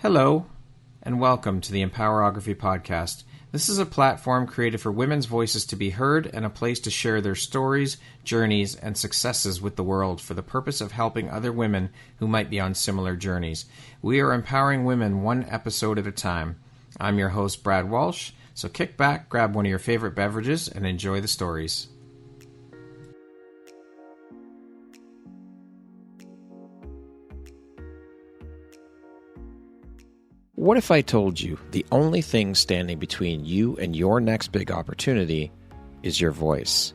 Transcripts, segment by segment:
Hello, and welcome to the Empowerography Podcast. This is a platform created for women's voices to be heard and a place to share their stories, journeys, and successes with the world for the purpose of helping other women who might be on similar journeys. We are empowering women one episode at a time. I'm your host, Brad Walsh, so kick back, grab one of your favorite beverages, and enjoy the stories. What if I told you the only thing standing between you and your next big opportunity is your voice?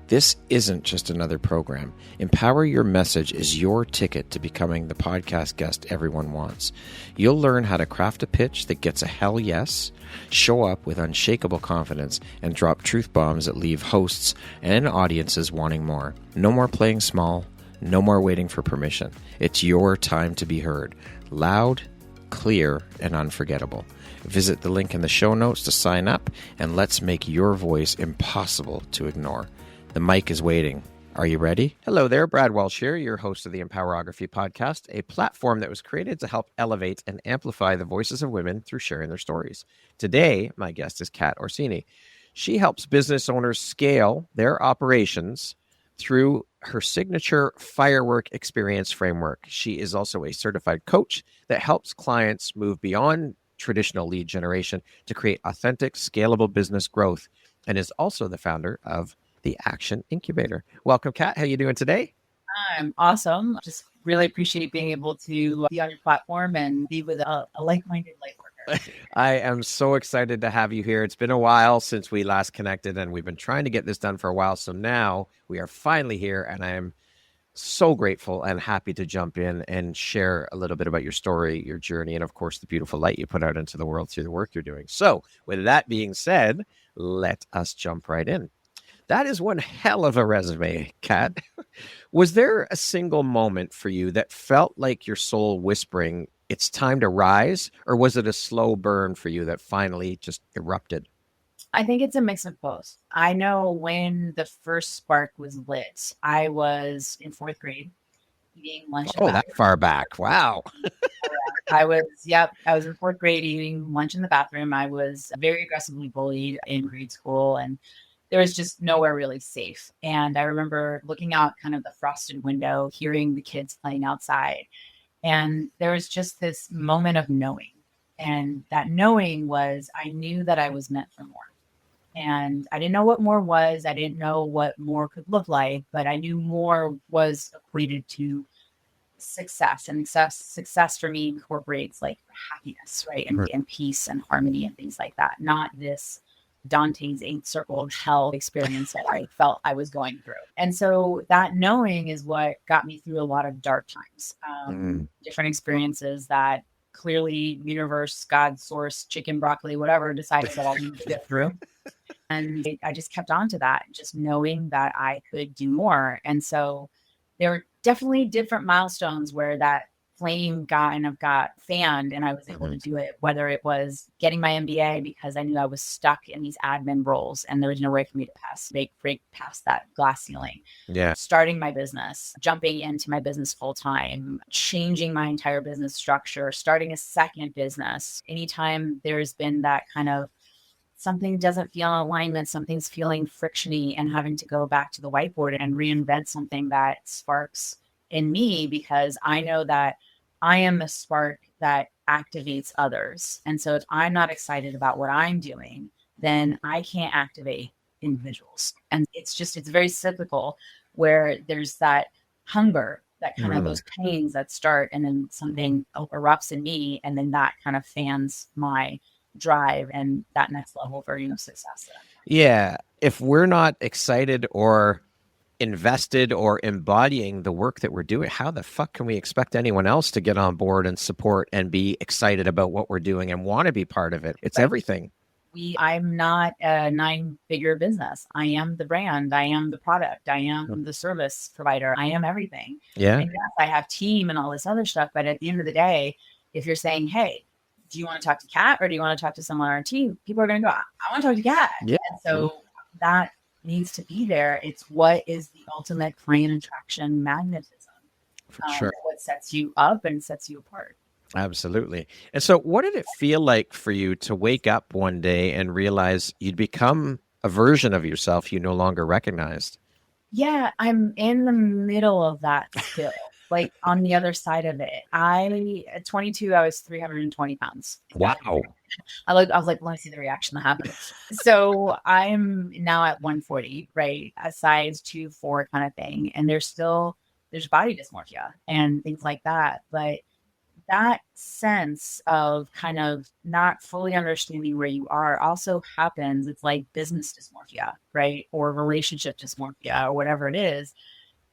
This isn't just another program. Empower Your Message is your ticket to becoming the podcast guest everyone wants. You'll learn how to craft a pitch that gets a hell yes, show up with unshakable confidence, and drop truth bombs that leave hosts and audiences wanting more. No more playing small. No more waiting for permission. It's your time to be heard. Loud, clear, and unforgettable. Visit the link in the show notes to sign up, and let's make your voice impossible to ignore. The mic is waiting. Are you ready? Hello there, Brad Walsh here, your host of the Empowerography Podcast, a platform that was created to help elevate and amplify the voices of women through sharing their stories. Today, my guest is Cat Orsini. She helps business owners scale their operations through her signature Firework Experience framework. She is also a certified coach that helps clients move beyond traditional lead generation to create authentic, scalable business growth, and is also the founder of the Action Incubator. Welcome, Kat. How are you doing today? I'm awesome. Just really appreciate being able to be on your platform and be with a like-minded light worker. I am so excited to have you here. It's been a while since we last connected, and we've been trying to get this done for a while. So now we are finally here, and I am so grateful and happy to jump in and share a little bit about your story, your journey, and of course, the beautiful light you put out into the world through the work you're doing. So with that being said, let us jump right in. That is one hell of a resume, Kat. Was there a single moment for you that felt like your soul whispering, it's time to rise? Or was it a slow burn for you that finally just erupted? I think it's a mix of both. I know when the first spark was lit, I was in fourth grade eating lunch. Oh, that far back. Wow. I was in fourth grade eating lunch in the bathroom. I was very aggressively bullied in grade school, and there was just nowhere really safe. And I remember looking out kind of the frosted window, hearing the kids playing outside. And there was just this moment of knowing. And that knowing was, I knew that I was meant for more. And I didn't know what more was. I didn't know what more could look like, but I knew more was equated to success. And success for me incorporates like happiness, right? And peace and harmony and things like that. Not this Dante's eighth circle of hell experience that I felt I was going through. And so that knowing is what got me through a lot of dark times, different experiences that clearly universe, God, source, chicken, broccoli, whatever, decided that I needed to get through. And I just kept on to that, just knowing that I could do more. And so there were definitely different milestones where that flame got fanned and I was able to do it, whether it was getting my MBA because I knew I was stuck in these admin roles and there was no way for me to break past that glass ceiling. Yeah. Starting my business, jumping into my business full time, changing my entire business structure, starting a second business. Anytime there's been that kind of something doesn't feel in alignment, something's feeling frictiony, and having to go back to the whiteboard and reinvent something that sparks in me, because I know that I am the spark that activates others. And so if I'm not excited about what I'm doing, then I can't activate individuals. And it's very cyclical where there's that hunger, that kind of those pains that start, and then something erupts in me. And then that kind of fans my drive and that next level for, success. Yeah. If we're not excited or invested or embodying the work that we're doing, how the fuck can we expect anyone else to get on board and support and be excited about what we're doing and want to be part of it? It's everything. I'm not a 9-figure business. I am the brand. I am the product. I am the service provider. I am everything. Yeah. And yes, I have team and all this other stuff. But at the end of the day, if you're saying, hey, do you want to talk to Kat or do you want to talk to someone on our team? People are going to go, I want to talk to Kat. Yeah. And so that needs to be there. It's what is the ultimate client attraction magnetism. For sure. What sets you up and sets you apart. Absolutely. And so what did it feel like for you to wake up one day and realize you'd become a version of yourself you no longer recognized? Yeah, I'm in the middle of that still, like on the other side of it. At 22, I was 320 pounds. Wow. I was like, let me see the reaction that happened. So I'm now at 140, right? A size 2, 4 kind of thing. And there's body dysmorphia and things like that. But that sense of kind of not fully understanding where you are also happens. It's like business dysmorphia, right? Or relationship dysmorphia or whatever it is.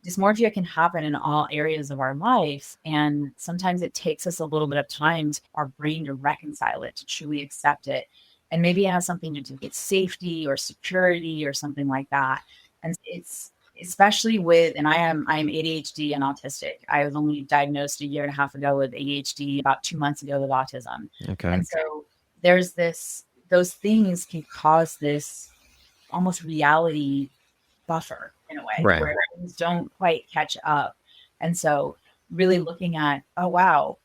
Dysmorphia can happen in all areas of our life. And sometimes it takes us a little bit of time for our brain to reconcile it, to truly accept it. And maybe it has something to do with safety or security or something like that. And it's especially with, and I'm ADHD and autistic. I was only diagnosed a year and a half ago with ADHD, about 2 months ago with autism. Okay. And so there's those things can cause this almost reality buffer in a way Right. where things don't quite catch up. And so really looking at, oh wow,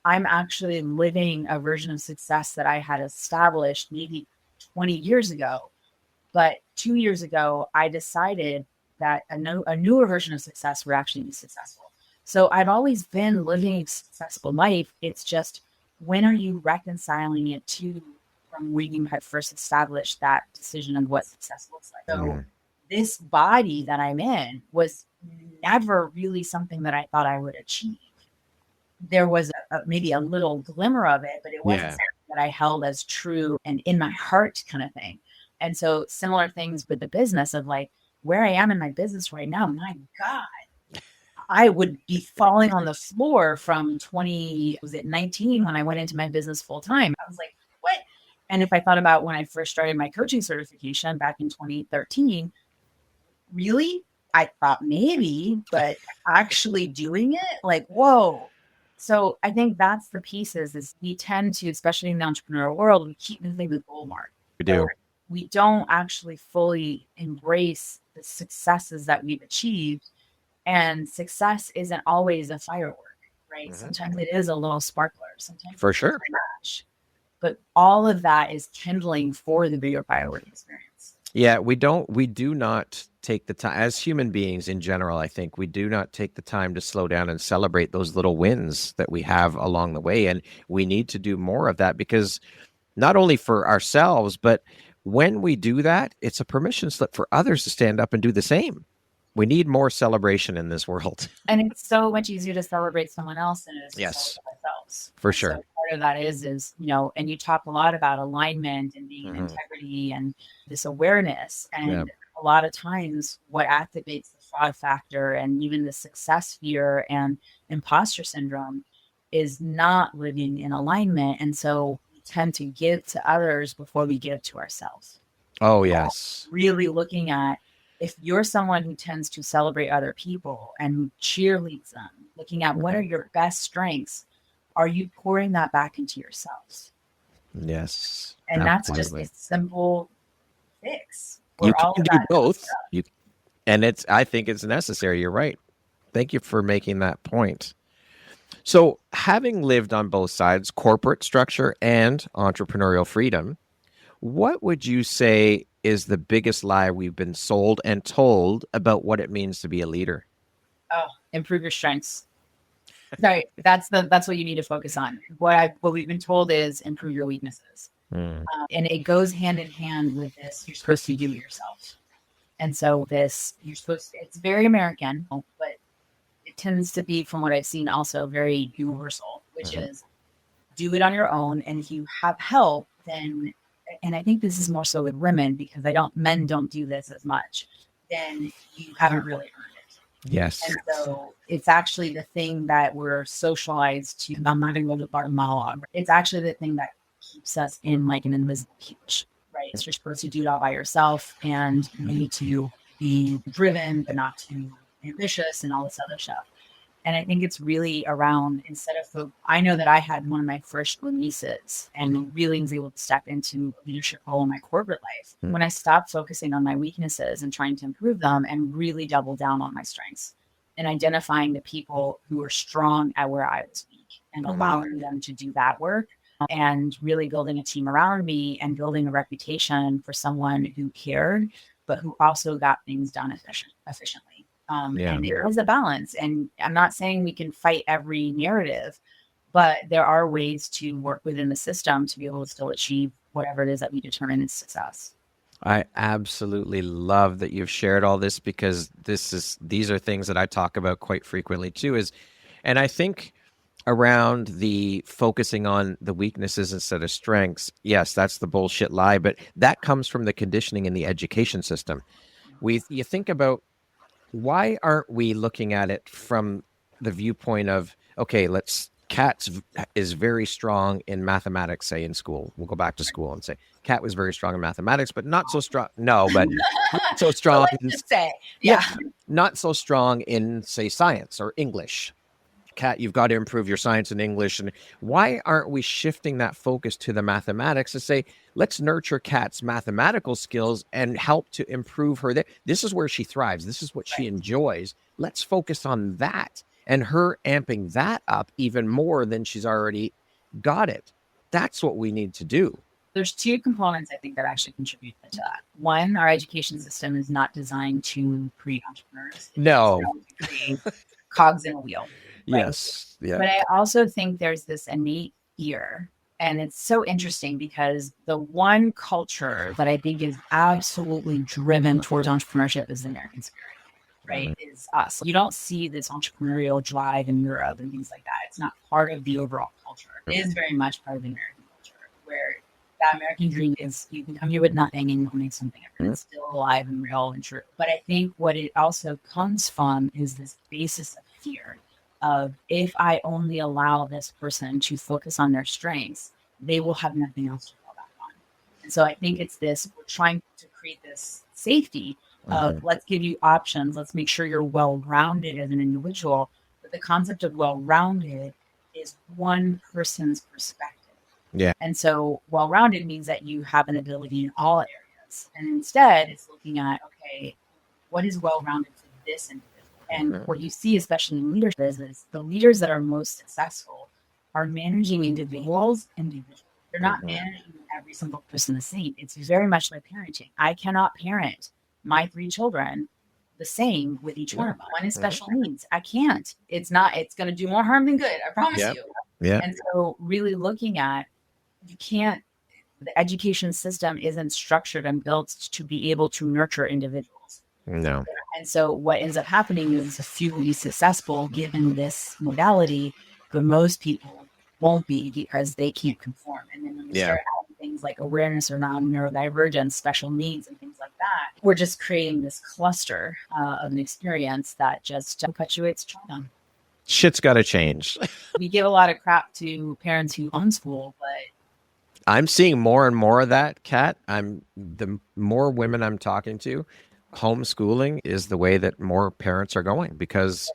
I'm actually living a version of success that I had established maybe 20 years ago. But 2 years ago, I decided that a newer version of success would actually be successful. So I've always been living a successful life. It's just, when are you reconciling it to from when you had first established that decision of what success looks like? So this body that I'm in was never really something that I thought I would achieve. There was maybe a little glimmer of it, but it wasn't something that I held as true and in my heart kind of thing. And so similar things with the business of like where I am in my business right now, my God, I would be falling on the floor from 19 when I went into my business full time. I was like, what? And if I thought about when I first started my coaching certification back in 2013, really? I thought maybe, but actually doing it, like, whoa. So I think that's the pieces is we tend to, especially in the entrepreneurial world, we keep moving the goal mark. We do. So we don't actually fully embrace the successes that we've achieved. And success isn't always a firework, right? Sometimes it is a little sparkler. Sometimes For it's sure. a flash. But all of that is kindling for the bigger firework experience. Yeah, we do not take the time as human beings in general. I think we do not take the time to slow down and celebrate those little wins that we have along the way. And we need to do more of that because not only for ourselves, but when we do that, it's a permission slip for others to stand up and do the same. We need more celebration in this world. And it's so much easier to celebrate someone else than it is to Yes, celebrate ourselves. for And so sure. part of that is, and you talk a lot about alignment and being in integrity and this awareness. And a lot of times what activates the fraud factor and even the success fear and imposter syndrome is not living in alignment. And so we tend to give to others before we give to ourselves. Oh, yes. Really looking at, if you're someone who tends to celebrate other people and who cheerleads them, looking at what are your best strengths, are you pouring that back into yourselves? Yes. And absolutely. that's just a simple fix. You can do both. I think it's necessary. You're right. Thank you for making that point. So having lived on both sides, corporate structure and entrepreneurial freedom, what would you say is the biggest lie we've been sold and told about what it means to be a leader? Oh, improve your strengths. Sorry, that's what you need to focus on. What we've been told is improve your weaknesses. And it goes hand in hand with this. You're supposed to do it yourself. And so it's very American, but it tends to be, from what I've seen, also very universal, which is do it on your own. And if you have help, then, and I think this is more so with women because men don't do this as much, then you haven't really earned it. Yes. And so it's actually the thing that we're socialized to. I'm not going to go to the Barton monologue. It's actually the thing that keeps us in like an invisible cage, right? You're supposed to do it all by yourself and you need to be driven, but not too ambitious and all this other stuff. And I think it's really around, I know that I had one of my first releases and really was able to step into a leadership role in my corporate life when I stopped focusing on my weaknesses and trying to improve them and really double down on my strengths and identifying the people who were strong at where I was weak. and allowing them to do that work and really building a team around me and building a reputation for someone who cared, but who also got things done efficiently. And there is a balance. And I'm not saying we can fight every narrative, but there are ways to work within the system to be able to still achieve whatever it is that we determine is success. I absolutely love that you've shared all this, because these are things that I talk about quite frequently too. And I think around the focusing on the weaknesses instead of strengths, yes, that's the bullshit lie, but that comes from the conditioning in the education system. You think about, why aren't we looking at it from the viewpoint of, okay, Cat is very strong in mathematics, say in school. We'll go back to school and say Cat was very strong in mathematics, but not so strong. No, but not so strong. Not so strong in, say, science or English. Cat, you've got to improve your science and English. And why aren't we shifting that focus to the mathematics to say, let's nurture Cat's mathematical skills and help to improve her? This is where she thrives. This is what she enjoys. Let's focus on that, and her amping that up even more than she's already got it. That's what we need to do. There's two components, I think, that actually contribute to that. One, our education system is not designed to create entrepreneurs. No. Cogs in a wheel. Right? Yes. Yeah. But I also think there's this innate fear. And it's so interesting because the one culture that I think is absolutely driven towards entrepreneurship is the American spirit, right? Is us. You don't see this entrepreneurial drive in Europe and things like that. It's not part of the overall culture. It is very much part of the American culture, where that American dream is, you can come here with nothing and you'll make something. It's still alive and real and true. But I think what it also comes from is this basis of fear of, if I only allow this person to focus on their strengths, they will have nothing else to fall back on. And so I think it's this, we're trying to create this safety of, let's give you options. Let's make sure you're well-rounded as an individual. But the concept of well-rounded is one person's perspective. Yeah. And so well-rounded means that you have an ability in all areas. And instead it's looking at, okay, what is well-rounded for this individual? And what you see, especially in leadership, is the leaders that are most successful are managing individuals. They're not managing every single person the same. It's very much like parenting. I cannot parent my 3 children the same with each one of them. One is special needs. I can't. It's going to do more harm than good. I promise you. Yeah. And so really looking at, the education system isn't structured and built to be able to nurture individuals. No. And so what ends up happening is a few will be successful given this modality, but most people won't be because they can't conform. And then when we start having things like awareness around neurodivergence, special needs, and things like that, we're just creating this cluster of an experience that just perpetuates trauma. Shit's got to change. We give a lot of crap to parents who homeschool, but I'm seeing more and more of that, Kat. The more women I'm talking to, homeschooling is the way that more parents are going, because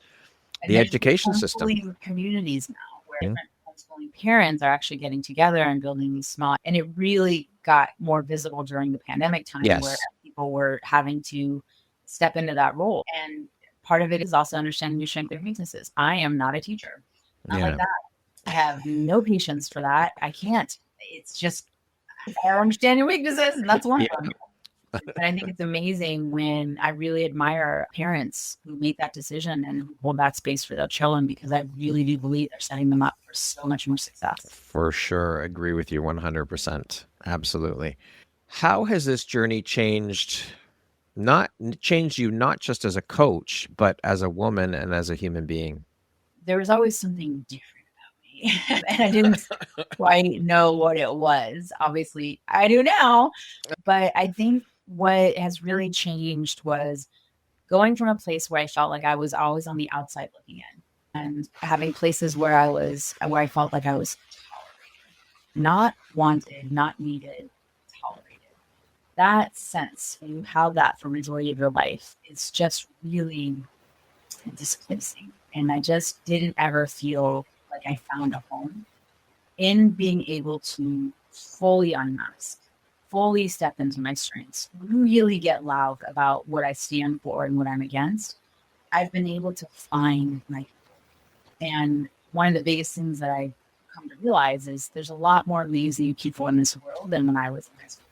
the education system. Communities now where different homeschooling parents are actually getting together and building these small, and it really got more visible during the pandemic time where people were having to step into that role. And part of it is also understanding your strengths and weaknesses. I am not a teacher. Not like that. I have no patience for that. I can't. It's just, I understand your weaknesses, and that's one of them. But I think it's amazing when I really admire parents who make that decision and hold that space for their children, because I really do believe they're setting them up for so much more success. For sure. Agree with you 100%. Absolutely. How has this journey changed you not just as a coach, but as a woman and as a human being? There was always something different about me, and I didn't quite know what it was. Obviously, I do now, but I think what has really changed was going from a place where I felt like I was always on the outside looking in, and having places where I felt like I was tolerated, not wanted, not needed, tolerated. That sense, you have that for the majority of your life, it's just really displacing. And I just didn't ever feel like I found a home in being able to fully unmask, fully step into my strengths, really get loud about what I stand for and what I'm against. I've been able to find my people. And one of the biggest things that I come to realize is there's a lot more lazy people in this world than when I was in high school.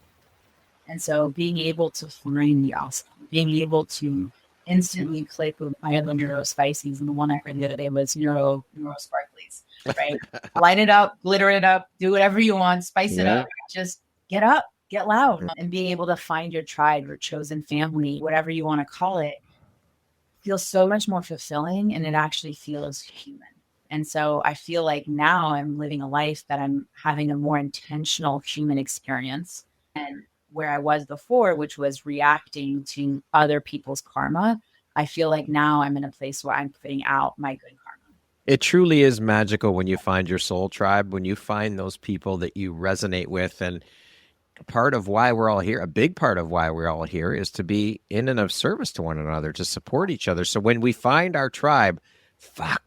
And so being able to find the awesome, being able to instantly click with my other neuro spices, and the one I heard the other day was neuro sparklies, right? Light it up, glitter it up, do whatever you want, spice it up, just get up, get loud, and being able to find your tribe, your chosen family, whatever you want to call it, feels so much more fulfilling, and it actually feels human. And so I feel like now I'm living a life that I'm having a more intentional human experience. And where I was before, which was reacting to other people's karma, I feel like now I'm in a place where I'm putting out my good karma. It truly is magical when you find your soul tribe, when you find those people that you resonate with. And part of why we're all here, a big part of why we're all here, is to be in and of service to one another, to support each other. So when we find our tribe,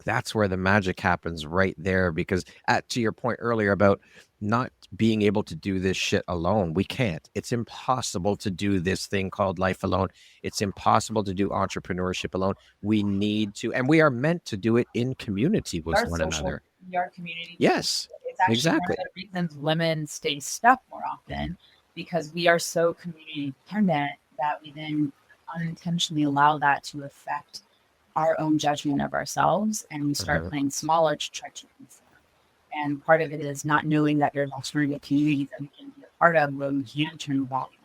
that's where the magic happens, right there. Because to your point earlier about not being able to do this shit alone, we can't. It's impossible to do this thing called life alone. It's impossible to do entrepreneurship alone. We need to, and we are meant to do it in community with one another. We are community. Yes, it's actually exactly. one of the reasons women stay stuck more often, because we are so community dependent that we then unintentionally allow that to affect our own judgment of ourselves, and we start playing smaller to try to conform. And part of it is not knowing that there's alternative communities that we can be a part of where we can turn the volume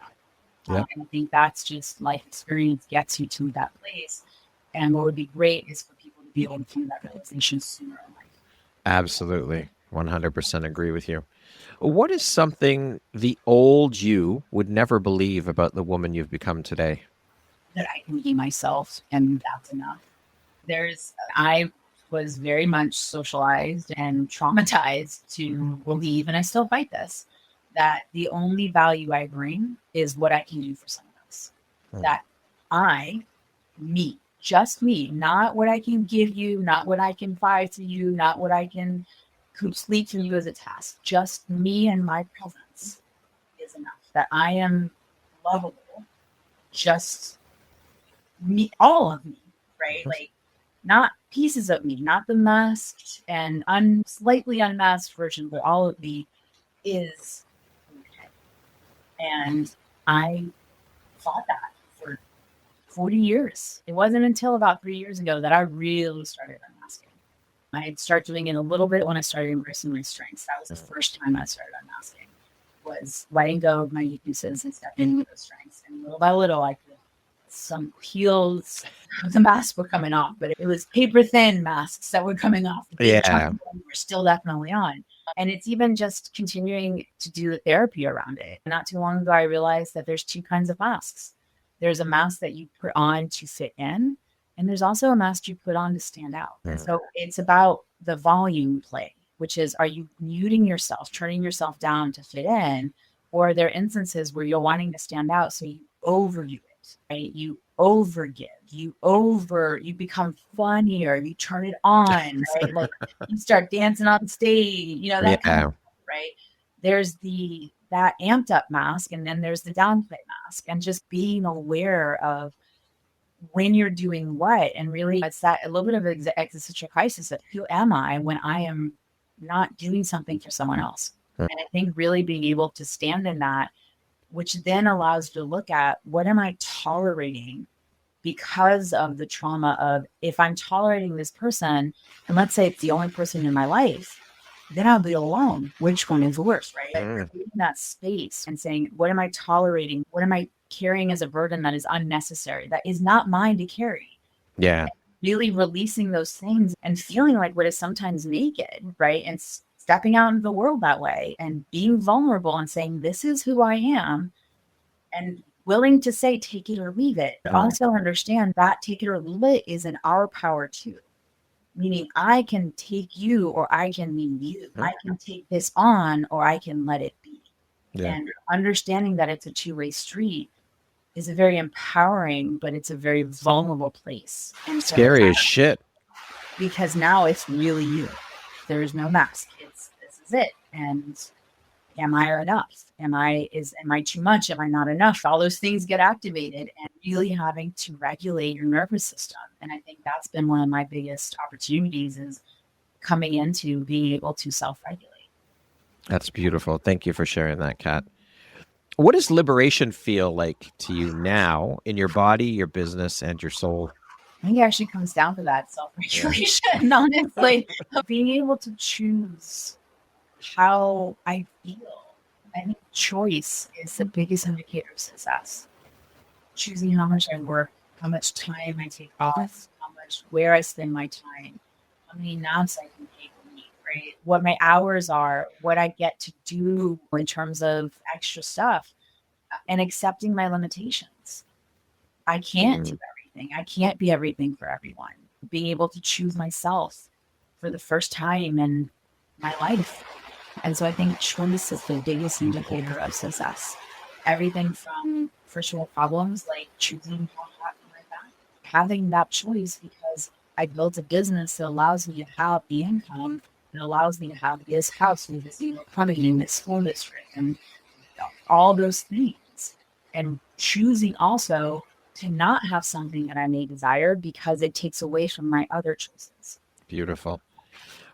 on. And I think that's just life experience gets you to that place. And what would be great is for people to be able to do that realization sooner in life. Absolutely. 100% agree with you. What is something the old you would never believe about the woman you've become today? That I can be myself, and that's enough. I was very much socialized and traumatized to believe, and I still fight this, that the only value I bring is what I can do for someone else. That just me, not what I can give you, not what I can buy to you, not what I can complete for you as a task. Just me and my presence is enough. That I am lovable, just me, all of me, right? Like, not pieces of me, not the masked and slightly unmasked version, but all of me is okay. And I fought that for 40 years. It wasn't until about 3 years ago that I really started unmasking. I had started doing it a little bit when I started embracing my strengths. That was the first time I started unmasking, was letting go of my weaknesses and stepping into those strengths. And little by little, I could some heels, the masks were coming off, but it was paper thin masks that were coming off. Yeah. We're still definitely on. And it's even just continuing to do the therapy around it. Not too long ago, I realized that there's two kinds of masks. There's a mask that you put on to fit in, and there's also a mask you put on to stand out. So it's about the volume play, which is, are you muting yourself, turning yourself down to fit in? Or are there instances where you're wanting to stand out, so you overdo it? Right? You overgive, you become funnier, you turn it on, right? Like you start dancing on stage, that kind of stuff, right? There's that amped up mask, and then there's the downplay mask, and just being aware of when you're doing what. And really, it's that a little bit of existential crisis of who am I when I am not doing something for someone else? And I think really being able to stand in that, which then allows you to look at, what am I tolerating because of the trauma of, if I'm tolerating this person, and let's say it's the only person in my life, then I'll be alone. Which one is worse, right? Creating that space and saying, what am I tolerating? What am I carrying as a burden that is unnecessary, that is not mine to carry? Yeah. And really releasing those things and feeling like what is sometimes naked, right? And stepping out into the world that way and being vulnerable and saying, this is who I am, and willing to say, take it or leave it. But also understand that take it or leave it is in our power too. Meaning I can take you or I can leave you. I can take this on or I can let it be. And understanding that it's a two-way street is a very empowering, but it's a very vulnerable place. And scary as shit. Because now it's really you. There is no mask. This is it. And am I enough? Am I too much? Am I not enough? All those things get activated, and really having to regulate your nervous system. And I think that's been one of my biggest opportunities, is coming into being able to self-regulate. That's beautiful. Thank you for sharing that, Kat. What does liberation feel like to you now in your body, your business, and your soul? I think it actually comes down to that self-regulation, honestly, of being able to choose how I feel. I think choice is the biggest indicator of success. Choosing how much I work, how much time I take off, where I spend my time, how many naps I can take a week, right? What my hours are, what I get to do in terms of extra stuff, and accepting my limitations. I can't do everything. I can't be everything for everyone. Being able to choose myself for the first time in my life. And so I think choice is the biggest indicator of success. Everything from first world problems like choosing how hot my back, having that choice because I built a business that allows me to have the income, that allows me to have this house with this plumbing in this school district and all those things. And choosing also to not have something that I may desire because it takes away from my other choices. Beautiful.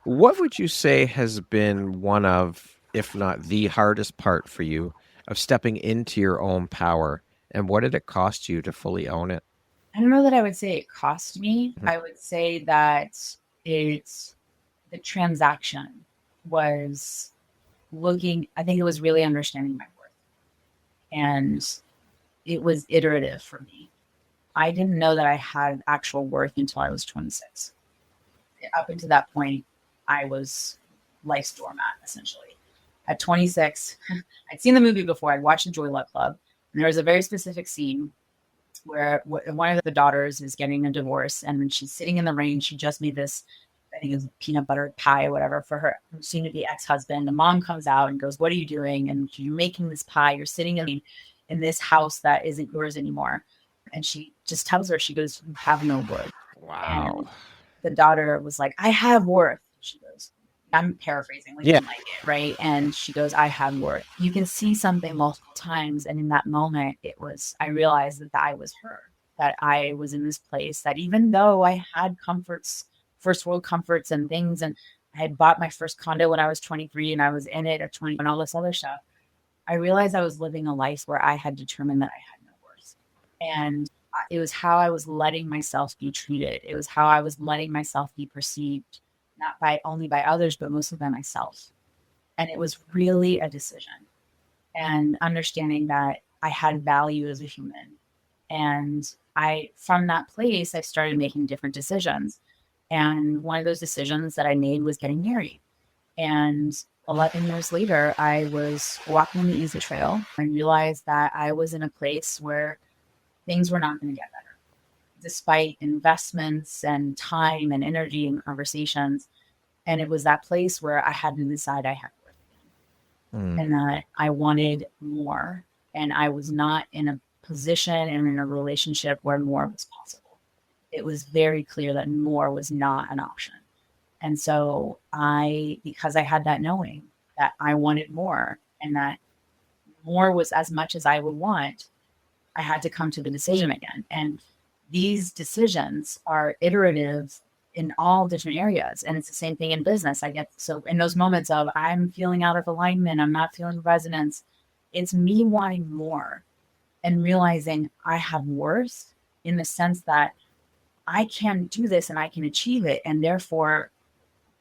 What would you say has been one of, if not the hardest part for you of stepping into your own power? And what did it cost you to fully own it? I don't know that I would say it cost me. I would say that it's the transaction was I think it was really understanding my worth. And it was iterative for me. I didn't know that I had actual worth until I was 26. Up until that point, I was life's doormat, essentially. At 26, I'd seen the movie before. I'd watched the Joy Luck Club. And there was a very specific scene where one of the daughters is getting a divorce. And when she's sitting in the rain, she just made this, I think it was peanut butter pie or whatever for her soon-to-be ex-husband. The mom comes out and goes, "What are you doing?" And you're making this pie. You're sitting in this house that isn't yours anymore. And she just tells her, she goes, "You have no worth." Wow. And the daughter was like, "I have worth." She goes, I'm paraphrasing, like, Yeah. like it, right? And she goes, "I have worth." You can see something multiple times. And in that moment, I realized that I was her, that I was in this place that even though I had comforts, first world comforts and things, and I had bought my first condo when I was 23 and I was in it at 20 and all this other stuff, I realized I was living a life where I had determined that I had no worth. And it was how I was letting myself be treated. It was how I was letting myself be perceived, not by only by others, but mostly by myself. And it was really a decision and understanding that I had value as a human. And from that place, I started making different decisions. And one of those decisions that I made was getting married. And 11 years later, I was walking the Easy Trail and realized that I was in a place where things were not going to get better. Despite investments and time and energy and conversations. And it was that place where I had to decide I had worth and that I wanted more. And I was not in a position and in a relationship where more was possible. It was very clear that more was not an option. And so because I had that knowing that I wanted more and that more was as much as I would want, I had to come to the decision again. And these decisions are iterative in all different areas. And it's the same thing in business. So in those moments of I'm feeling out of alignment, I'm not feeling resonance, it's me wanting more and realizing I have worth in the sense that I can do this and I can achieve it. And therefore,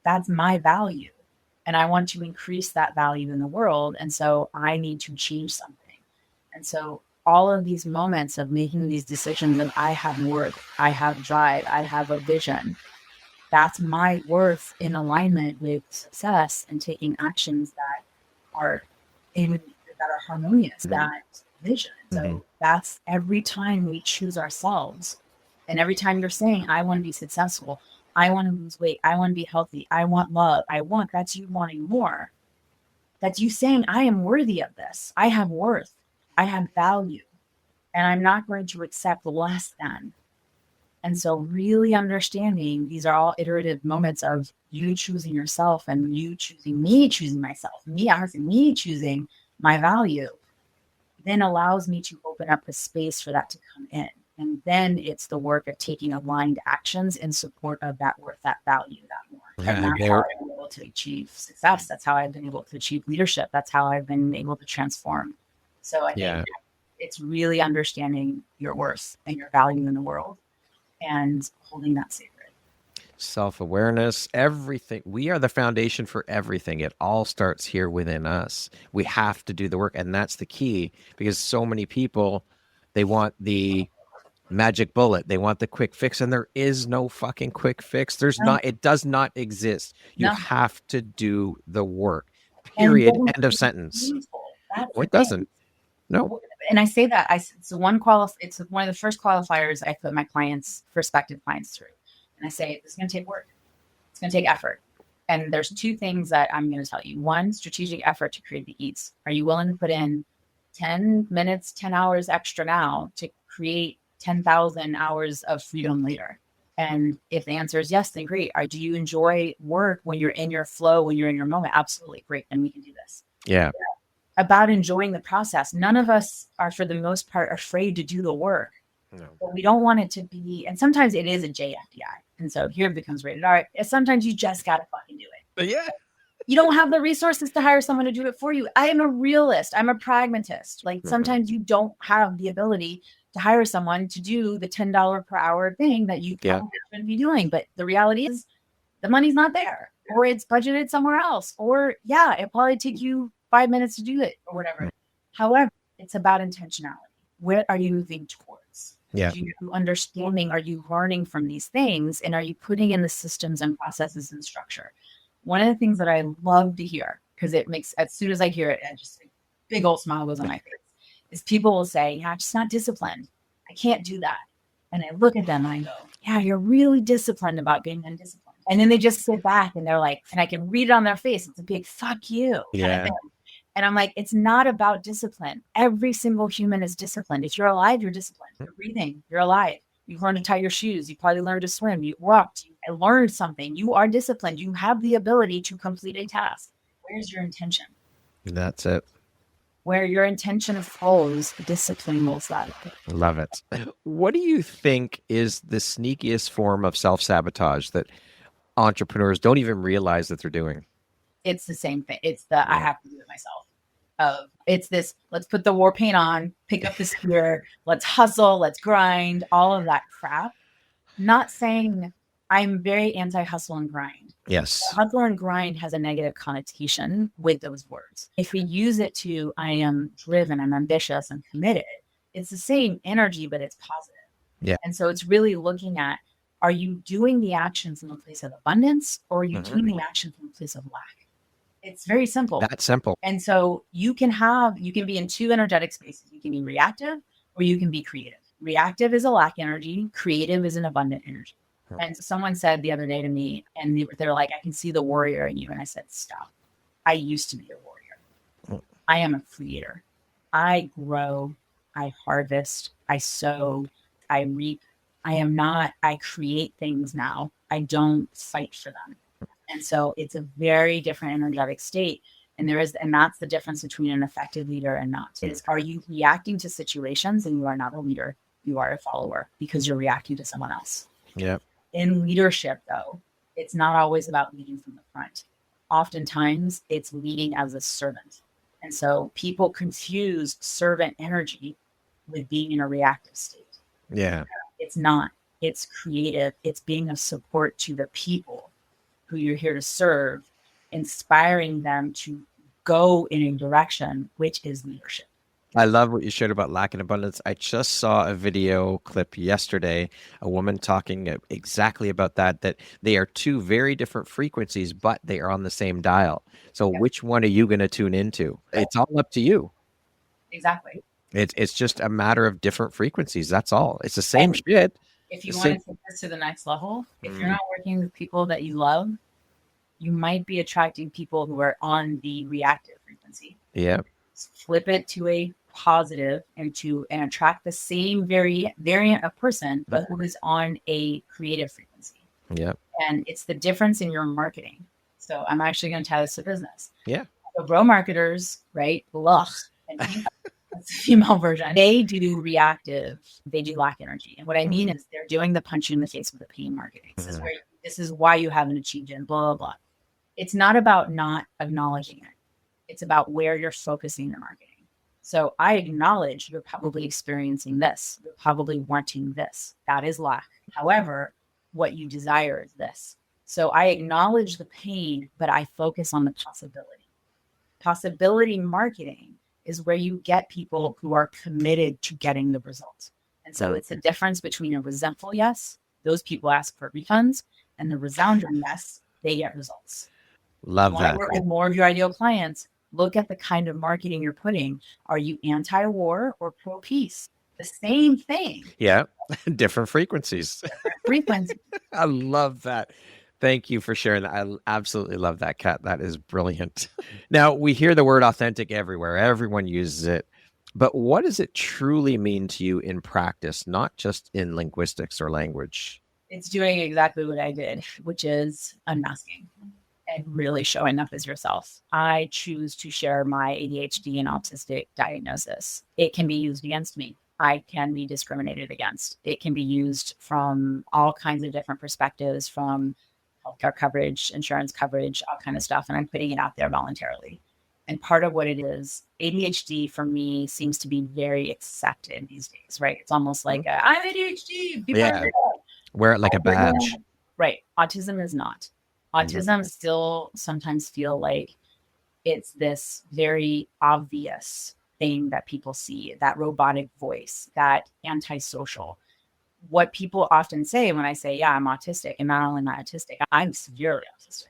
that's my value. And I want to increase that value in the world. And so I need to change something. And so all of these moments of making these decisions of I have worth, I have drive, I have a vision, that's my worth in alignment with success and taking actions that are harmonious, that vision. So that's every time we choose ourselves. And every time you're saying, I want to be successful, I want to lose weight, I want to be healthy, I want love, that's you wanting more. That's you saying, I am worthy of this. I have worth. I have value. And I'm not going to accept less than. And so really understanding these are all iterative moments of you choosing yourself and you choosing me, choosing myself, me choosing my value, then allows me to open up the space for that to come in. And then it's the work of taking aligned actions in support of that worth, that value, that more. And that's how I've been able to achieve success. That's how I've been able to achieve leadership. That's how I've been able to transform. So I think it's really understanding your worth and your value in the world and holding that sacred. Self-awareness, everything. We are the foundation for everything. It all starts here within us. We have to do the work. And that's the key, because so many people, they want the magic bullet. They want the quick fix, and there is no fucking quick fix. There's not, it does not exist. You have to do the work, period. End of sentence. No, it doesn't. No. And I say that it's one of the first qualifiers I put my clients, prospective clients, through. And I say, this is going to take work. It's going to take effort. And there's two things that I'm going to tell you. One, strategic effort to create the eats. Are you willing to put in 10 minutes, 10 hours extra now to create 10,000 hours of freedom later? And if the answer is yes, then great. Do you enjoy work when you're in your flow, when you're in your moment? Absolutely. Great. And we can do this. Yeah. About enjoying the process. None of us are, for the most part, afraid to do the work. No. But we don't want it to be, and sometimes it is a JFDI. And so here it becomes rated R. Sometimes you just got to fucking do it. But yeah. You don't have the resources to hire someone to do it for you. I am a realist. I'm a pragmatist. Like sometimes you don't have the ability to hire someone to do the $10 per hour thing that you probably shouldn't be doing. But the reality is the money's not there, or it's budgeted somewhere else, or it probably take you 5 minutes to do it or whatever. However, it's about intentionality. Where are you moving towards? Yeah. Are you understanding? Are you learning from these things? And are you putting in the systems and processes and structure? One of the things that I love to hear, because it makes, as soon as I hear it, just a big old smile goes on my face, is people will say, I'm just not disciplined. I can't do that. And I look at them and I go, yeah, you're really disciplined about being undisciplined. And then they just sit back and they're like, and I can read it on their face. It's a big fuck you. Yeah. And I'm like, it's not about discipline. Every single human is disciplined. If you're alive, you're disciplined. You're breathing. You're alive. You've learned to tie your shoes. You probably learned to swim. You walked. You learned something. You are disciplined. You have the ability to complete a task. Where's your intention? That's it. Where your intention flows, discipline will start. Love it. What do you think is the sneakiest form of self-sabotage that entrepreneurs don't even realize that they're doing? It's the same thing. It's the I have to do it myself. It's this, let's put the war paint on, pick up the spear, let's hustle, let's grind, all of that crap. Not saying I'm very anti-hustle and grind. Yes. Hustle and grind has a negative connotation with those words. If we use it to I am driven, I'm ambitious, I'm committed, it's the same energy, but it's positive. Yeah. And so it's really looking at, are you doing the actions from a place of abundance, or are you doing the action from a place of lack? It's very simple. That's simple. And so you can be in two energetic spaces. You can be reactive or you can be creative. Reactive is a lack energy. Creative is an abundant energy. And someone said the other day to me, and they're like, I can see the warrior in you. And I said, stop. I used to be a warrior. I am a creator. I grow, I harvest, I sow, I reap. I create things now. I don't fight for them. And so it's a very different energetic state. And that's the difference between an effective leader and not. Are you reacting to situations and you are not a leader? You are a follower because you're reacting to someone else. Yeah. In leadership, though, it's not always about leading from the front. Oftentimes it's leading as a servant. And so people confuse servant energy with being in a reactive state. Yeah. It's not. It's creative. It's being of support to the people who you're here to serve, inspiring them to go in a direction, which is leadership. I love what you shared about lack and abundance. I just saw a video clip yesterday, a woman talking exactly about that they are two very different frequencies, but they are on the same dial. So which one are you going to tune into? It's all up to you. Exactly. It's just a matter of different frequencies. That's all. It's the same shit. If you want to take this to the next level, if you're not working with people that you love, you might be attracting people who are on the reactive frequency. Yeah. Flip it to a positive and attract the same variant of person, but who is on a creative frequency. Yeah. And it's the difference in your marketing. So I'm actually going to tie this to business. Yeah. So bro marketers, right? And that's the female version. They do reactive. They do lack energy. And what I mean is they're doing the punch you in the face with the pain marketing. This is where This is why you haven't achieved it, blah, blah, blah. It's not about not acknowledging it. It's about where you're focusing your marketing. So I acknowledge you're probably experiencing this. You're probably wanting this. That is lack. However, what you desire is this. So I acknowledge the pain, but I focus on the possibility. Possibility marketing is where you get people who are committed to getting the results. And so it's a difference between a resentful yes, those people ask for refunds, and the resounding yes, they get results. Love you that. Want to work with more of your ideal clients, look at the kind of marketing you're putting. Are you anti-war or pro-peace? The same thing. Yeah. Different frequencies. Different frequencies. I love that. Thank you for sharing that. I absolutely love that, Kat. That is brilliant. Now, we hear the word authentic everywhere. Everyone uses it. But what does it truly mean to you in practice, not just in linguistics or language? It's doing exactly what I did, which is unmasking and really showing up as yourself. I choose to share my ADHD and autistic diagnosis. It can be used against me. I can be discriminated against. It can be used from all kinds of different perspectives, from healthcare coverage, insurance coverage, all kind of stuff. And I'm putting it out there voluntarily. And part of what it is, ADHD for me seems to be very accepted these days, right? It's almost like I'm ADHD. People wear it like a badge. Right. Autism is not. Autism still sometimes feel like it's this very obvious thing that people see, that robotic voice, that antisocial. What people often say when I say, yeah, I'm autistic, and not only am I autistic, I'm severely autistic.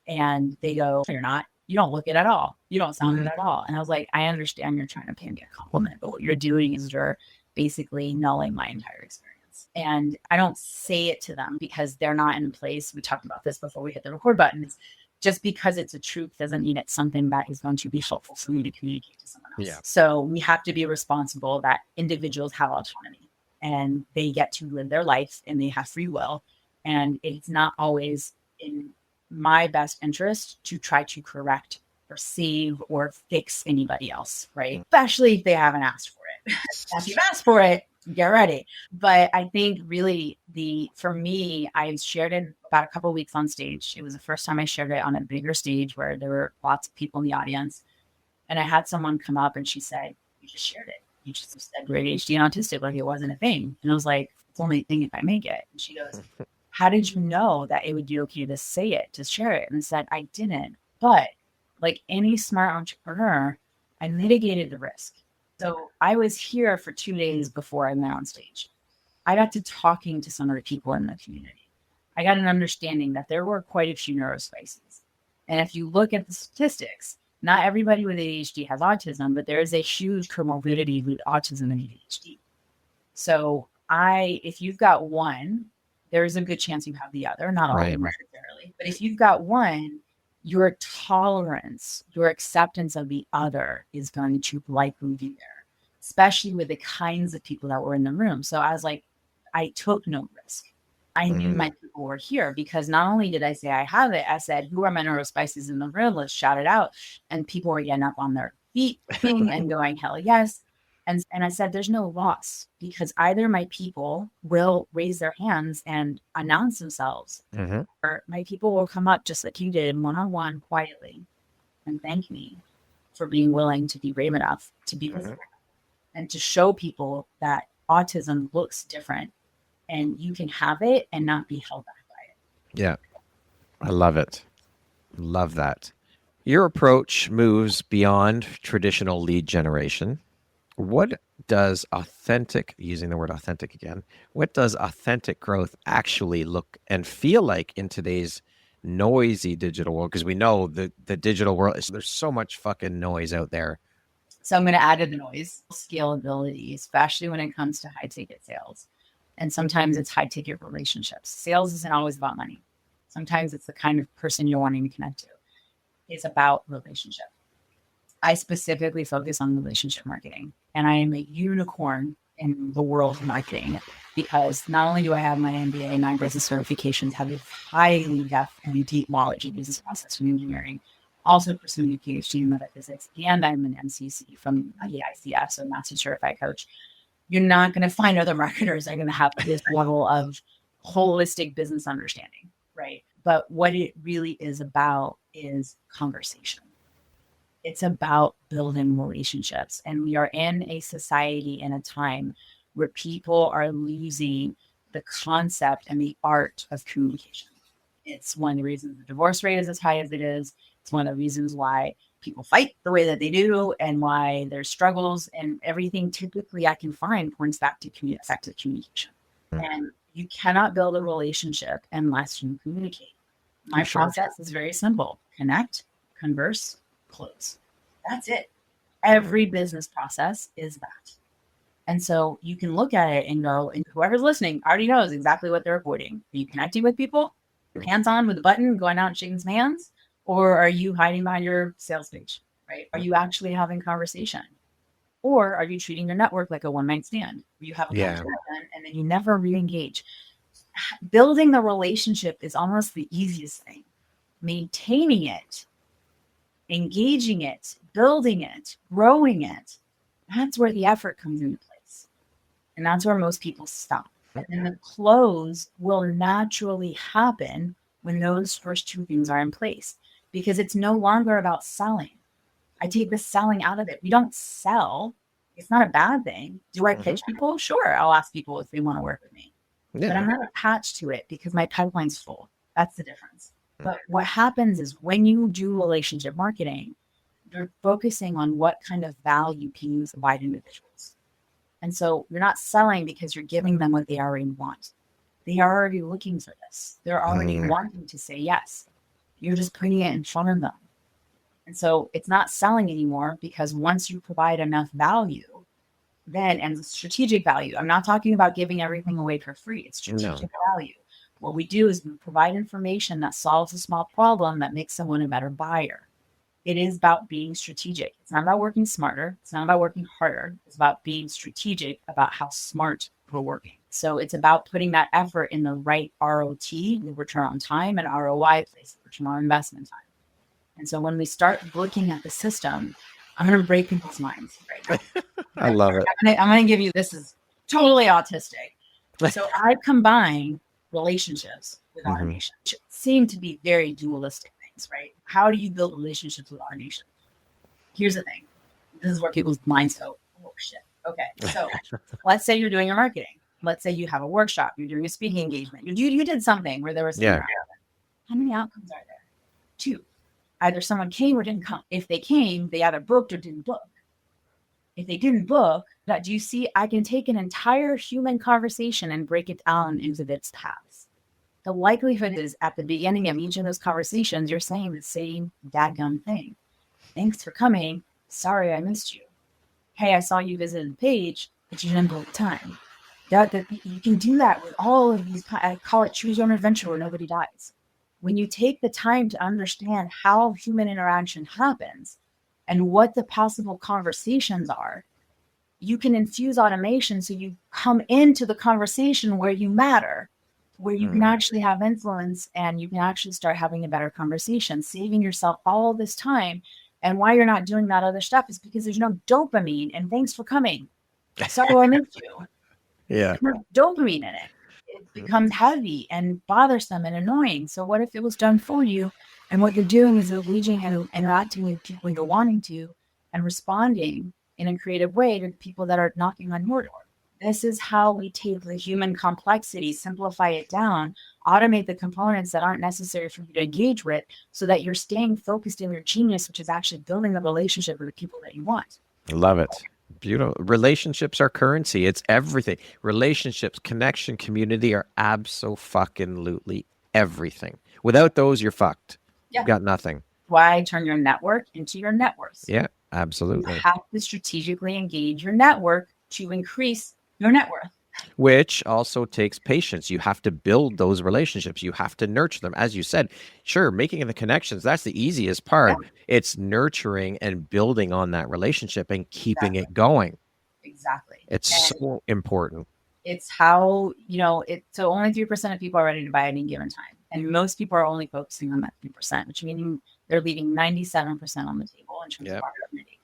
And they go, you're not. You don't look it at all. You don't sound it at all. And I was like, I understand you're trying to pay me a compliment, but what you're doing is you're basically nulling my entire experience. And I don't say it to them because they're not in a place. We talked about this before we hit the record button. It's just because it's a truth doesn't mean it's something that is going to be helpful for you to communicate to someone else. Yeah. So we have to be responsible that individuals have autonomy and they get to live their life and they have free will. And it's not always in my best interest to try to correct or save or fix anybody else, right? Especially if they haven't asked for it. If you've asked for it, get ready. But I think really for me, I shared it about a couple of weeks on stage. It was the first time I shared it on a bigger stage where there were lots of people in the audience. And I had someone come up and she said, you just shared it. You just said we're ADHD and autistic like it wasn't a thing. And I was like, it's only a thing if I make it. And she goes, how did you know that it would be okay to say it, to share it? And I said, I didn't. But like any smart entrepreneur, I mitigated the risk. So I was here for 2 days before I went on stage. I got to talking to some of the people in the community. I got an understanding that there were quite a few neurospices. And if you look at the statistics, not everybody with ADHD has autism, but there is a huge comorbidity with autism and ADHD. So if you've got one, there's a good chance you have the other, not all of them necessarily. But if you've got one, your tolerance, your acceptance of the other is going to likely be there, especially with the kinds of people that were in the room. So I was like, I took no risk. I knew my people were here because not only did I say I have it, I said, who are my neurospices in the room? Let's shout it out. And people were getting up on their feet and going, hell yes. And I said, there's no loss because either my people will raise their hands and announce themselves, or my people will come up just like you did, one-on-one, quietly, and thank me for being willing to be brave enough to be with and to show people that autism looks different and you can have it and not be held back by it. Yeah, I love it. Love that. Your approach moves beyond traditional lead generation. What does using the word authentic again, what does authentic growth actually look and feel like in today's noisy digital world? Because we know the digital world, there's so much fucking noise out there. So I'm going to add to the noise, scalability, especially when it comes to high ticket sales. And sometimes it's high ticket relationships. Sales isn't always about money. Sometimes it's the kind of person you're wanting to connect to. It's about relationship. I specifically focus on relationship marketing, and I am a unicorn in the world of marketing because not only do I have my MBA, 9 business certifications, have a highly depth and deep knowledge in business process and engineering, also pursuing a PhD in metaphysics, and I'm an MCC from AICF, so Master Certified Coach. You're not going to find other marketers that are going to have this level of holistic business understanding. right? But what it really is about is conversation. It's about building relationships. And we are in a society in a time where people are losing the concept and the art of communication. It's one of the reasons the divorce rate is as high as it is. It's one of the reasons why people fight the way that they do and why there's struggles, and everything typically I can find points back to effective communication. And you cannot build a relationship unless you communicate. My process is very simple: connect, converse, close. That's it. Every business process is that. And so you can look at it and go, and whoever's listening already knows exactly what they're avoiding. Are you connecting with people? Hands on with a button, going out and shaking some hands? Or are you hiding behind your sales page, right? Are you actually having conversation? Or are you treating your network like a one-night stand? You have a conversation and then you never re-engage. Building the relationship is almost the easiest thing. Maintaining it, engaging it, building it, growing it, that's where the effort comes into place. And that's where most people stop. And the close will naturally happen when those first two things are in place, because it's no longer about selling. I take the selling out of it. We don't sell. It's not a bad thing. Do I pitch people? Sure. I'll ask people if they want to work with me. Yeah. But I'm not attached to it because my pipeline's full. That's the difference. But what happens is when you do relationship marketing, you're focusing on what kind of value can you provide individuals. And so you're not selling because you're giving them what they already want. They are already looking for this. They're already wanting to say yes. You're just putting it in front of them. And so it's not selling anymore, because once you provide enough value, then, and strategic value, I'm not talking about giving everything away for free. It's strategic value. What we do is we provide information that solves a small problem that makes someone a better buyer. It is about being strategic. It's not about working smarter. It's not about working harder. It's about being strategic about how smart we're working. So it's about putting that effort in the right ROT, the return on time, and ROI place, return on investment time. And so when we start looking at the system, I'm going to break people's minds right now. I love it. I'm going to give you, this is totally autistic. So I combine relationships with automation, which seem to be very dualistic things, right? How do you build relationships with automation? Here's the thing. This is where people's minds go, oh shit. Okay. So let's say you're doing your marketing. Let's say you have a workshop, you're doing a speaking engagement. You did something where there was how many outcomes are there? 2. Either someone came or didn't come. If they came, they either booked or didn't book. If they didn't book, do you see, I can take an entire human conversation and break it down into its paths. The likelihood is at the beginning of each of those conversations, you're saying the same dadgum thing. Thanks for coming. Sorry I missed you. Hey, I saw you visited the page, but you didn't book time. You can do that with all of these. I call it choose your own adventure where nobody dies. When you take the time to understand how human interaction happens and what the possible conversations are, you can infuse automation so you come into the conversation where you matter, where you can actually have influence, and you can actually start having a better conversation, saving yourself all this time. And why you're not doing that other stuff is because there's no dopamine. And thanks for coming. Sorry I missed you. Yeah. There's no dopamine in it. It becomes heavy and bothersome and annoying. So what if it was done for you? And what you're doing is engaging and interacting with people you're wanting to and responding in a creative way to the people that are knocking on your door. This is how we take the human complexity, simplify it down, automate the components that aren't necessary for you to engage with, so that you're staying focused in your genius, which is actually building the relationship with the people that you want. Love it. Beautiful. Relationships are currency. It's everything. Relationships, connection, community are abso-fucking-lutely everything. Without those, you're fucked. Yeah. You've got nothing. Why turn your network into your net worth? Yeah, absolutely. You have to strategically engage your network to increase your net worth. Which also takes patience. You have to build those relationships. You have to nurture them. As you said, sure, making the connections, that's the easiest part. Yeah. It's nurturing and building on that relationship and keeping it going. Exactly. It's so important. It's how, so only 3% of people are ready to buy at any given time. And most people are only focusing on that 3%, which means they're leaving 97% on the table in terms of opportunity.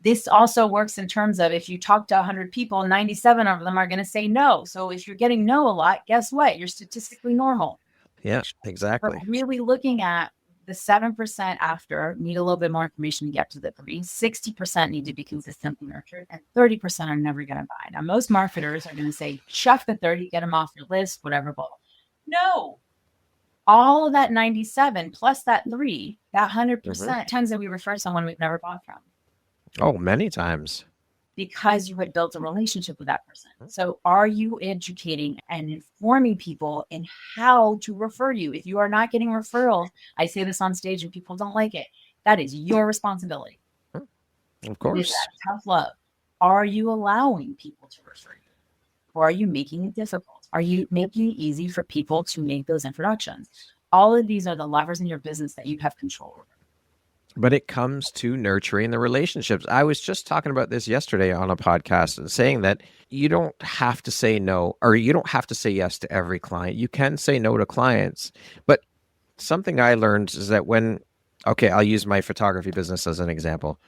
This also works in terms of if you talk to 100 people, 97 of them are going to say no. So if you're getting no a lot, guess what? You're statistically normal. Yeah, But exactly. really looking at the 7% after need a little bit more information to get to the 60% need to be consistently nurtured, and 30% are never going to buy. Now, most marketers are going to say, chuck the 30, get them off your list, whatever. But no, all of that 97 plus that 3, that 100% times that we refer someone we've never bought from. Oh, many times. Because you had built a relationship with that person. So are you educating and informing people in how to refer you? If you are not getting referrals, I say this on stage and people don't like it, that is your responsibility. Of course. Tough love. Are you allowing people to refer you? Or are you making it difficult? Are you making it easy for people to make those introductions? All of these are the levers in your business that you have control over. But it comes to nurturing the relationships. I was just talking about this yesterday on a podcast and saying that you don't have to say no, or you don't have to say yes to every client. You can say no to clients. But something I learned is that I'll use my photography business as an example.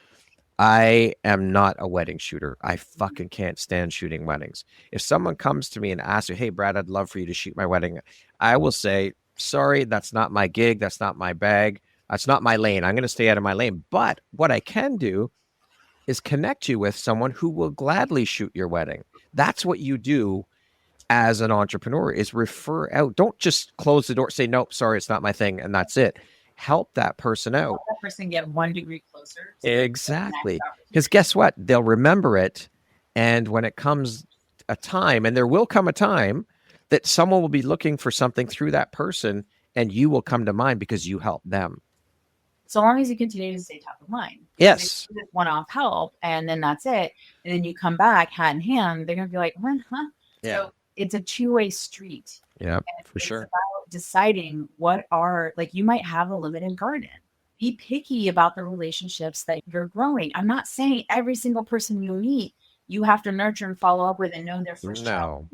I am not a wedding shooter. I fucking can't stand shooting weddings. If someone comes to me and asks me, hey, Brad, I'd love for you to shoot my wedding, I will say, sorry, that's not my gig. That's not my bag. That's not my lane. I'm going to stay out of my lane. But what I can do is connect you with someone who will gladly shoot your wedding. That's what you do as an entrepreneur, is refer out. Don't just close the door, say, nope, sorry, it's not my thing, and that's it. Help that person out. Help that person get 1 degree closer. Exactly. Because guess what? They'll remember it. And when it comes a time, and there will come a time that someone will be looking for something through that person, and you will come to mind because you helped them. So long as you continue to stay top of mind. Yes. One-off help, and then that's it. And then you come back hat in hand, they're going to be like, huh? Yeah. So it's a two-way street. Yeah, for sure. It's about deciding you might have a limited garden. Be picky about the relationships that you're growing. I'm not saying every single person you meet, you have to nurture and follow up with and know their first child.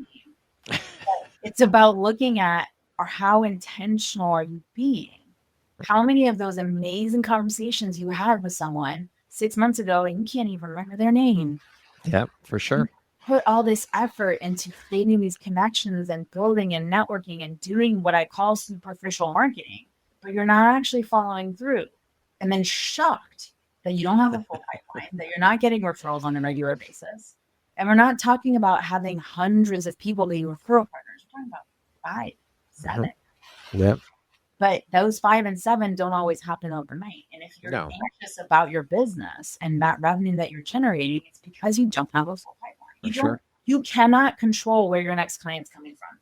It's about looking at, or how intentional are you being? How many of those amazing conversations you had with someone 6 months ago and you can't even remember their name? Yeah, for sure. Put all this effort into creating these connections and building and networking and doing what I call superficial marketing, but you're not actually following through. And then shocked that you don't have a full pipeline, that you're not getting referrals on a regular basis. And we're not talking about having hundreds of people being referral partners. We're talking about 5, 7. Yep. But those 5 and 7 don't always happen overnight. And if you're anxious about your business and that revenue that you're generating, it's because you don't have a full pipeline. You cannot control where your next client's coming from.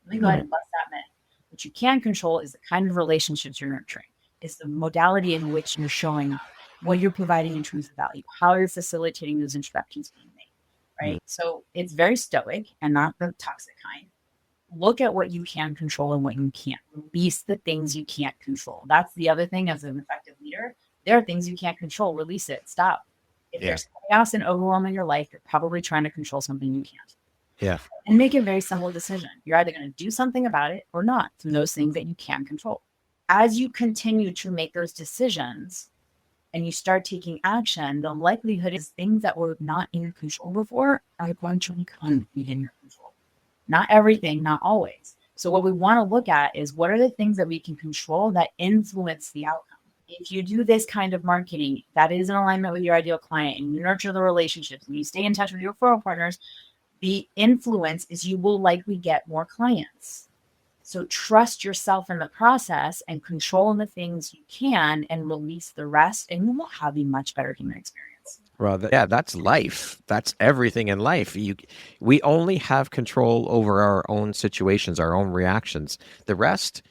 Let me go ahead and bust that myth. What you can control is the kind of relationships you're nurturing. It's the modality in which you're showing what you're providing in truth of value, how you're facilitating those introductions being made, right? So it's very stoic and not the toxic kind. Look at what you can control and what you can't. Release the things you can't control. That's the other thing as an effective leader. There are things you can't control. Release it. Stop. If there's chaos and overwhelm in your life, you're probably trying to control something you can't. Yeah. And make a very simple decision. You're either going to do something about it or not from those things that you can control. As you continue to make those decisions and you start taking action, the likelihood is things that were not in your control before are going to become in your control. Not everything, not always. So what we want to look at is, what are the things that we can control that influence the outcome? If you do this kind of marketing that is in alignment with your ideal client, and you nurture the relationships and you stay in touch with your referral partners, the influence is you will likely get more clients. So trust yourself in the process and control the things you can and release the rest, and you will have a much better human experience. Well, that's life. That's everything in life. We only have control over our own situations, our own reactions. The rest,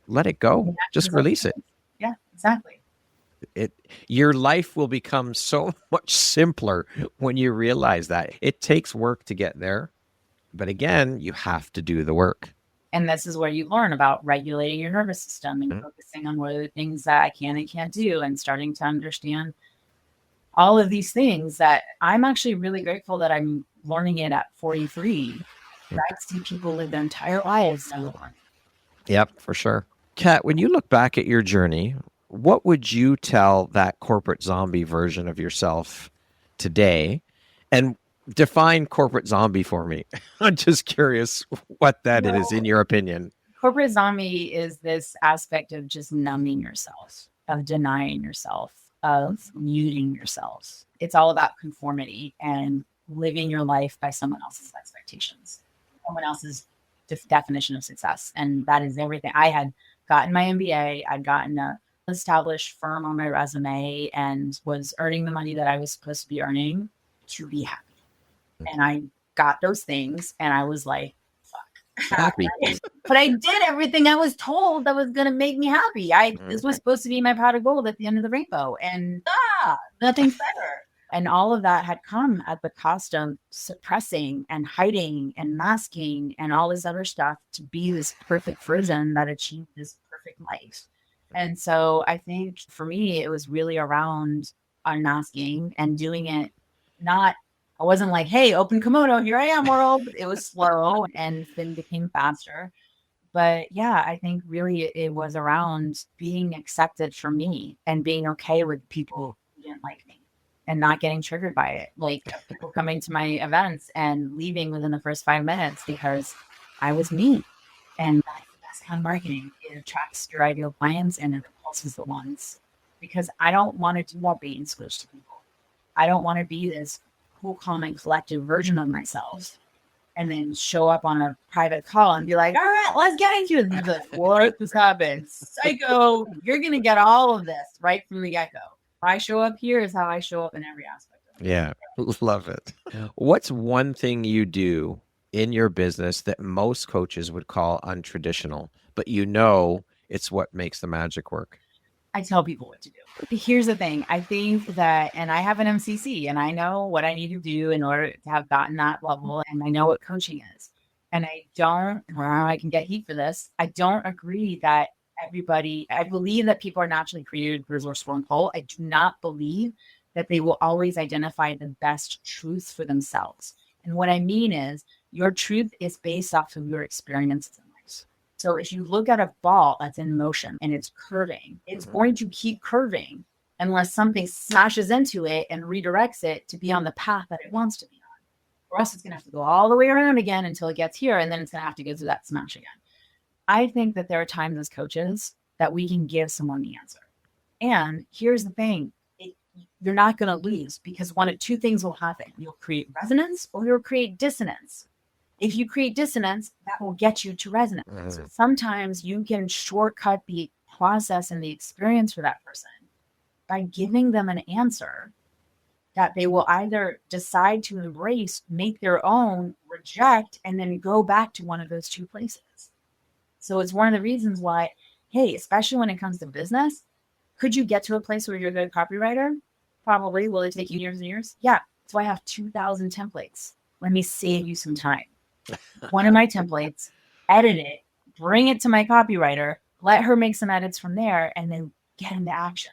let it go. Just release it. Yeah, exactly. Your life will become so much simpler when you realize that. It takes work to get there, but again, you have to do the work. And this is where you learn about regulating your nervous system and focusing on what are the things that I can and can't do, and starting to understand all of these things that I'm actually really grateful that I'm learning it at 43. I've seen people live their entire lives. Yep, for sure. Kat, when you look back at your journey, what would you tell that corporate zombie version of yourself today? And define corporate zombie for me. I'm just curious what that is in your opinion. Corporate zombie is this aspect of just numbing yourself, of denying yourself, of muting yourself. It's all about conformity and living your life by someone else's expectations, someone else's definition of success. And that is everything. I had gotten my MBA, I'd gotten a established firm on my resume and was earning the money that I was supposed to be earning to be happy. And I got those things and I was like, Happy. But I did everything I was told that was going to make me happy. This was supposed to be my pot of gold at the end of the rainbow, and nothing's better. And all of that had come at the cost of suppressing and hiding and masking and all this other stuff to be this perfect version that achieved this perfect life. And so I think for me, it was really around unmasking and doing it I wasn't like, hey, open kimono, here I am, world. It was slow and then became faster. But yeah, I think really it was around being accepted for me and being okay with people who didn't like me and not getting triggered by it. Like people coming to my events and leaving within the first 5 minutes because I was me. And that's the best kind of marketing. It attracts your ideal clients and it repulses the ones. Because I don't want to do more bait and switch to people. I don't want to be this cool, calm, and collective version of myself and then show up on a private call and be like, all right, let's get into it. Like, what just happened? Psycho, you're going to get all of this right from the get-go. I show up here is how I show up in every aspect of it. Yeah, love it. What's one thing you do in your business that most coaches would call untraditional, but it's what makes the magic work? I tell people what to do. Here's the thing. I think that, and I have an MCC and I know what I need to do in order to have gotten that level. And I know what coaching is. And I can get heat for this. I don't agree that I believe that people are naturally created, resourceful, and whole. I do not believe that they will always identify the best truth for themselves. And what I mean is your truth is based off of your experiences in life. So if you look at a ball that's in motion and it's curving, it's going to keep curving unless something smashes into it and redirects it to be on the path that it wants to be on. Or else it's going to have to go all the way around again until it gets here. And then it's going to have to go through that smash again. I think that there are times as coaches that we can give someone the answer. And here's the thing. You're not going to lose because one of two things will happen. You'll create resonance or you'll create dissonance. If you create dissonance, that will get you to resonance. So sometimes you can shortcut the process and the experience for that person by giving them an answer that they will either decide to embrace, make their own, reject, and then go back to one of those two places. So it's one of the reasons why, hey, especially when it comes to business, could you get to a place where you're a good copywriter? Probably. Will it take you years and years? Yeah. So I have 2,000 templates. Let me save you some time. One of my templates, edit it, bring it to my copywriter, let her make some edits from there, and then get into action.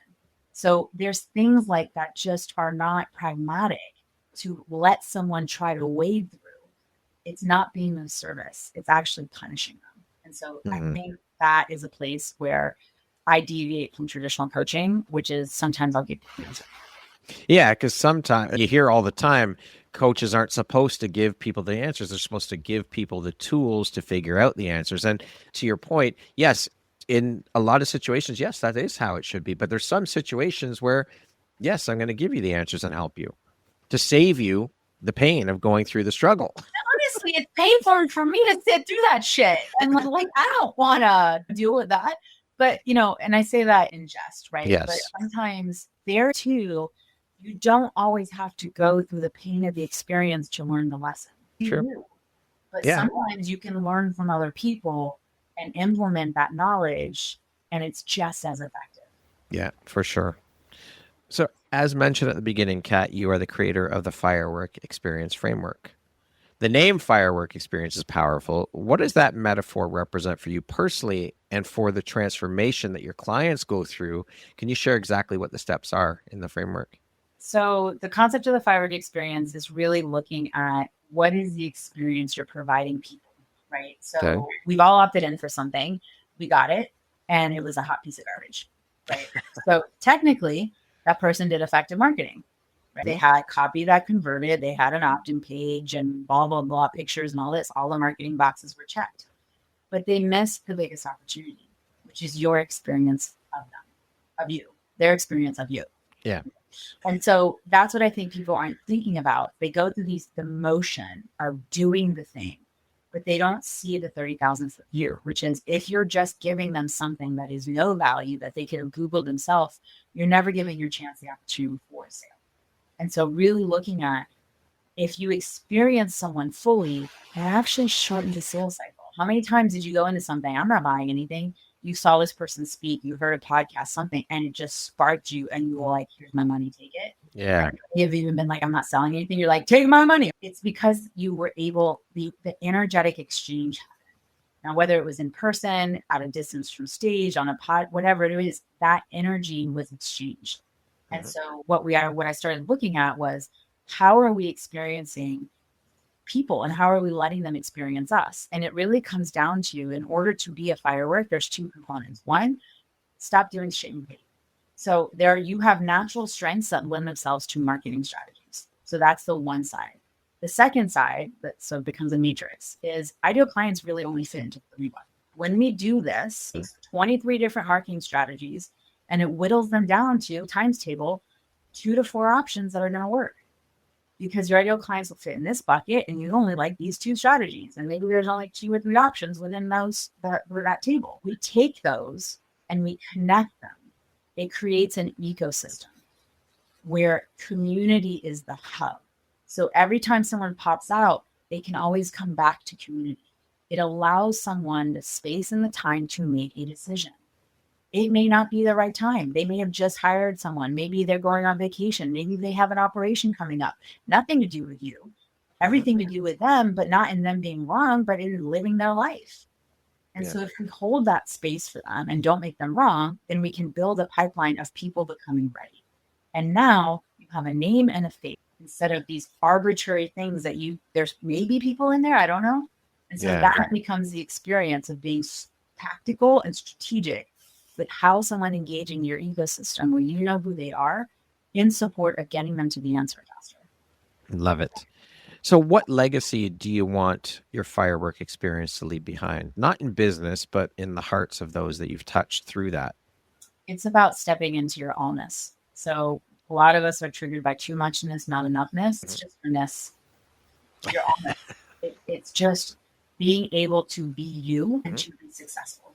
So there's things like that just are not pragmatic to let someone try to wade through. It's not being of service. It's actually punishing them. And so I think that is a place where I deviate from traditional coaching, which is sometimes I'll get confused. Yeah, because sometimes you hear all the time, coaches aren't supposed to give people the answers. They're supposed to give people the tools to figure out the answers. And to your point, yes, in a lot of situations, yes, that is how it should be. But there's some situations where, yes, I'm going to give you the answers and help you to save you the pain of going through the struggle. Honestly, it's painful for me to sit through that shit. And like, I don't want to deal with that. But, and I say that in jest, right? Yes. But sometimes there too, you don't always have to go through the pain of the experience to learn the lesson. Sure. But sometimes you can learn from other people and implement that knowledge, and it's just as effective. Yeah, for sure. So as mentioned at the beginning, Kat, you are the creator of the Firework Experience framework. The name Firework Experience is powerful. What does that metaphor represent for you personally and for the transformation that your clients go through? Can you share exactly what the steps are in the framework? So the concept of the Firework Experience is really looking at what is the experience you're providing people, right? So we've all opted in for something. We got it, and it was a hot piece of garbage, right? So technically, that person did effective marketing. Right? They had copy that converted. They had an opt-in page and blah, blah, blah, pictures and all this. All the marketing boxes were checked. but they miss the biggest opportunity, which is your experience of them, of you, their experience of you. Yeah. And so that's what I think people aren't thinking about. They go through the motion of doing the thing, but they don't see the 30,000th year, which is if you're just giving them something that is no value that they can Google themselves, you're never giving your chance the opportunity for a sale. And so really looking at, if you experience someone fully, it actually shortens the sales cycle. How many times did you go into something, I'm not buying anything. You saw this person speak, you heard a podcast, something, and it just sparked you and you were like, here's my money, take it. Yeah. You've even been like, I'm not selling anything. You're like, take my money. It's because you were able, the energetic exchange happened. Now, whether it was in person, at a distance from stage, on a pod, whatever it is, that energy was exchanged. And so what I started looking at was, how are we experiencing people and how are we letting them experience us? And it really comes down to, in order to be a firework, there's two components. One, stop doing shit and hate. So you have natural strengths that lend themselves to marketing strategies. So that's the one side. The second side, so it becomes a matrix, is ideal clients really only fit into 3 buckets. When we do this, it's 23 different marketing strategies, and it whittles them down to times table 2 to 4 options that are going to work. Because your ideal clients will fit in this bucket and you only like these 2 strategies. And maybe there's only 2 or 3 options within that table. We take those and we connect them. It creates an ecosystem where community is the hub. So every time someone pops out, they can always come back to community. It allows someone the space and the time to make a decision. It may not be the right time. They may have just hired someone. Maybe they're going on vacation. Maybe they have an operation coming up. Nothing to do with you. Everything to do with them, but not in them being wrong, but in living their life. And so if we hold that space for them and don't make them wrong, then we can build a pipeline of people becoming ready. And now you have a name and a face instead of these arbitrary things that there's maybe people in there, I don't know. And so that becomes the experience of being tactical and strategic with how someone engaging your ecosystem where you know who they are in support of getting them to the answer faster. Love it. So what legacy do you want your firework experience to leave behind? Not in business, but in the hearts of those that you've touched through that. It's about stepping into your allness. So a lot of us are triggered by too muchness, not enoughness. It's just yourness. Your allness. It's just being able to be you and to be successful.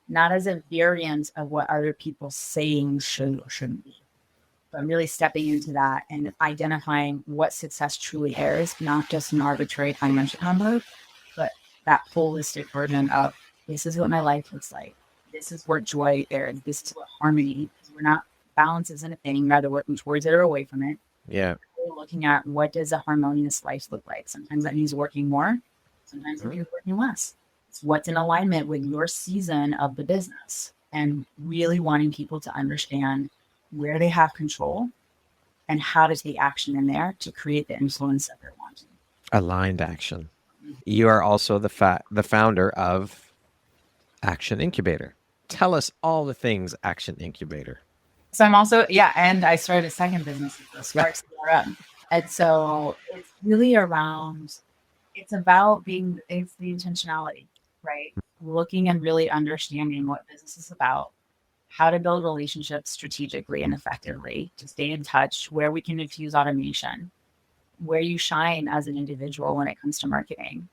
Not as a variant of what other people saying should or shouldn't be. But really stepping into that and identifying what success truly is, not just an arbitrary financial number, but that holistic version of, this is what my life looks like. This is where joy is. This is what harmony is. We're not, balance isn't a thing, rather working towards it or away from it. Yeah. We're looking at, what does a harmonious life look like? Sometimes that means working more. Sometimes it means working less. It's what's in alignment with your season of the business, and really wanting people to understand where they have control and how to take action in there to create the influence that they're wanting. Aligned action. You are also the founder of Action Incubator. Tell us all the things Action Incubator. So I'm also, and I started a second business, Sparks CRM. And so it's really around, it's about it's the intentionality, right? Looking and really understanding what business is about, how to build relationships strategically and effectively, to stay in touch, where we can infuse automation, where you shine as an individual when it comes to marketing,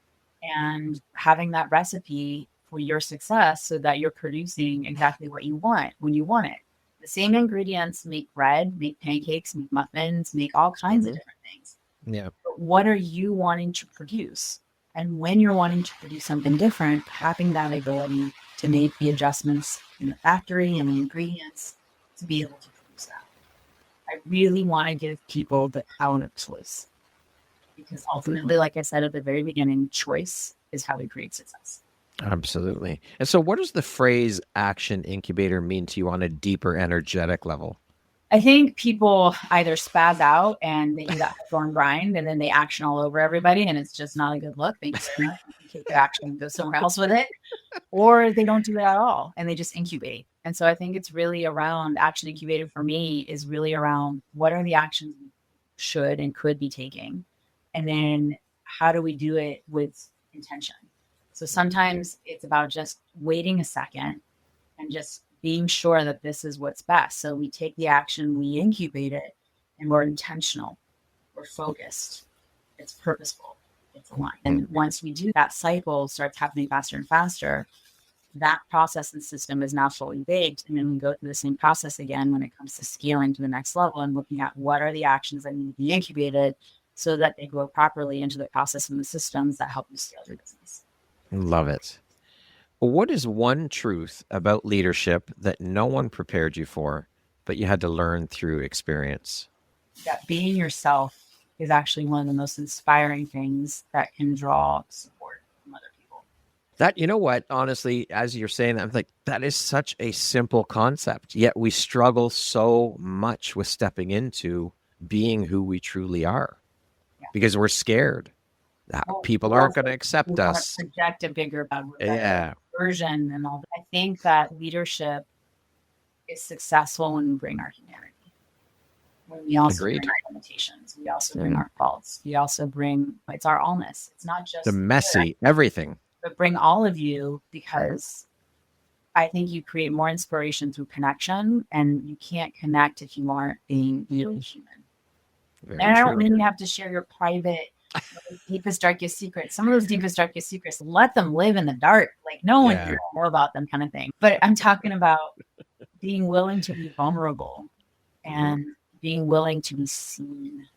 and having that recipe for your success so that you're producing exactly what you want when you want it. The same ingredients make bread, make pancakes, make muffins, make all kinds of different things. Yeah. But what are you wanting to produce? And when you're wanting to produce something different, having that ability to make the adjustments in the factory and the ingredients to be able to produce that. I really want to give people the power of choice, because ultimately, like I said at the very beginning, choice is how we create success. Absolutely. And so what does the phrase Action Incubator mean to you on a deeper energetic level? I think people either spaz out and they do that thorn grind and then they action all over everybody, and it's just not a good look. They just take the action and go somewhere else with it. Or they don't do it at all and they just incubate. And so I think it's really around, Action Incubator for me is really around, what are the actions we should and could be taking? And then how do we do it with intention? So sometimes it's about just waiting a second and just being sure that this is what's best. So we take the action, we incubate it, and we're intentional, we're focused, it's purposeful, it's aligned. And once we do that, cycle starts happening faster and faster. That process and system is now fully baked. And then we go through the same process again when it comes to scaling to the next level and looking at what are the actions that need to be incubated so that they grow properly into the process and the systems that help you scale your business. Love it. What is one truth about leadership that no one prepared you for, but you had to learn through experience? That being yourself is actually one of the most inspiring things that can draw support from other people. That, you know what, honestly, as you're saying that, I'm like, that is such a simple concept, yet we struggle so much with stepping into being who we truly are because we're scared that people aren't going to accept us. Project a bigger version and all that. I think that leadership is successful when we bring our humanity. When we also bring our limitations, we also bring our faults. We also bring, it's our allness. It's not just the messy, everything. But bring all of you, because I think you create more inspiration through connection, and you can't connect if you aren't being really human. And I don't mean you have to share your private, deepest, darkest secrets. Some of those deepest, darkest secrets, let them live in the dark. Like no one can know more about them, kind of thing. But I'm talking about being willing to be vulnerable and being willing to be seen.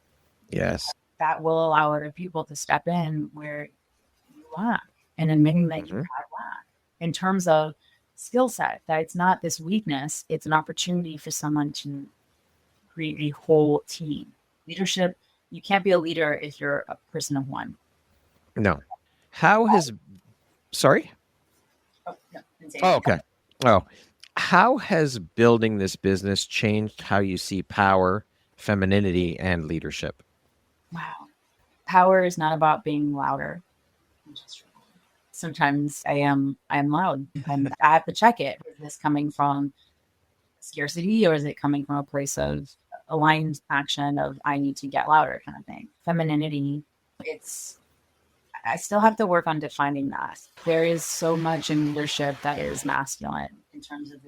Yes. That will allow other people to step in where you lack and admitting that you have lack in terms of skill set, that it's not this weakness, it's an opportunity for someone to create a whole team. Leadership, you can't be a leader if you're a person of one. No. How has, sorry? Okay. How has building this business changed how you see power, femininity, and leadership? Wow. Power is not about being louder. Sometimes I am loud, and I have to check it. Is this coming from scarcity, or is it coming from a place of aligned action of I need to get louder kind of thing? Femininity, I still have to work on defining that. There is so much in leadership that is masculine in terms of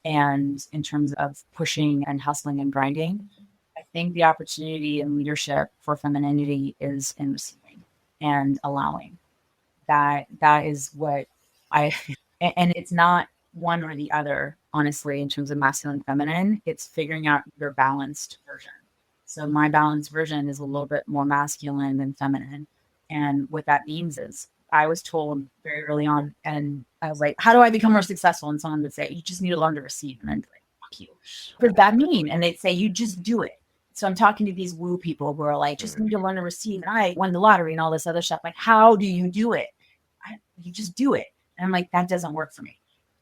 and in terms of pushing and hustling and grinding. I think the opportunity in leadership for femininity is in receiving and allowing. That is what and it's not one or the other, honestly, in terms of masculine and feminine. It's figuring out your balanced version. So my balanced version is a little bit more masculine than feminine. And what that means is I was told very early on, and I was like, how do I become more successful? And someone would say, you just need to learn to receive. And I'd be like, fuck you. What does that mean? And they'd say, you just do it. So I'm talking to these woo people who are like, just need to learn to receive. And I won the lottery and all this other stuff. Like, how do you do it? You just do it. And I'm like, that doesn't work for me.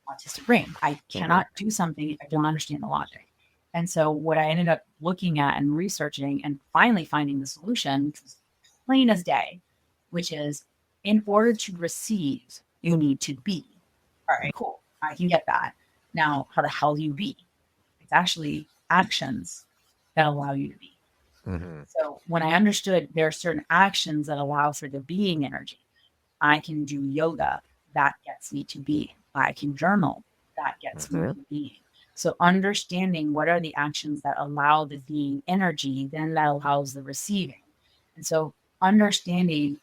Autistic brain. I cannot do something if I don't understand the logic. And so what I ended up looking at and researching and finally finding the solution, which was plain as day, which is in order to receive, you need to be. All right, cool. I can get that. Now, how the hell do you be? It's actually actions that allow you to be. So when I understood there are certain actions that allow for the being energy, I can do yoga, that gets me to be. I can journal, that gets me to being. So understanding what are the actions that allow the being energy, then that allows the receiving. And so understanding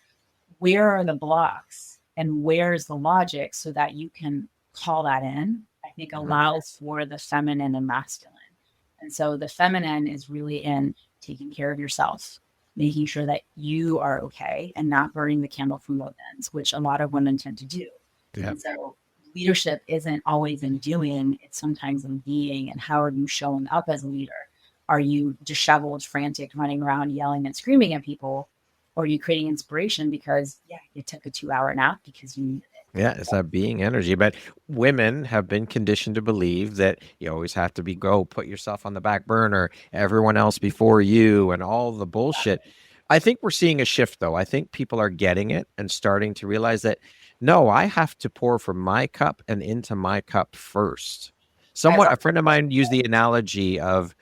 where are the blocks and where's the logic so that you can call that in, I think allows for the feminine and masculine. And so the feminine is really in taking care of yourself, making sure that you are okay and not burning the candle from both ends, which a lot of women tend to do. And so leadership isn't always in doing, it's sometimes in being. And how are you showing up as a leader? Are you disheveled, frantic, running around, yelling and screaming at people? Or are you creating inspiration because, you took a 2-hour nap because you needed it? Yeah, it's that being energy. But women have been conditioned to believe that you always have to put yourself on the back burner, everyone else before you, and all the bullshit. I think we're seeing a shift, though. I think people are getting it and starting to realize that, no, I have to pour from my cup and into my cup first. A friend of mine used the analogy of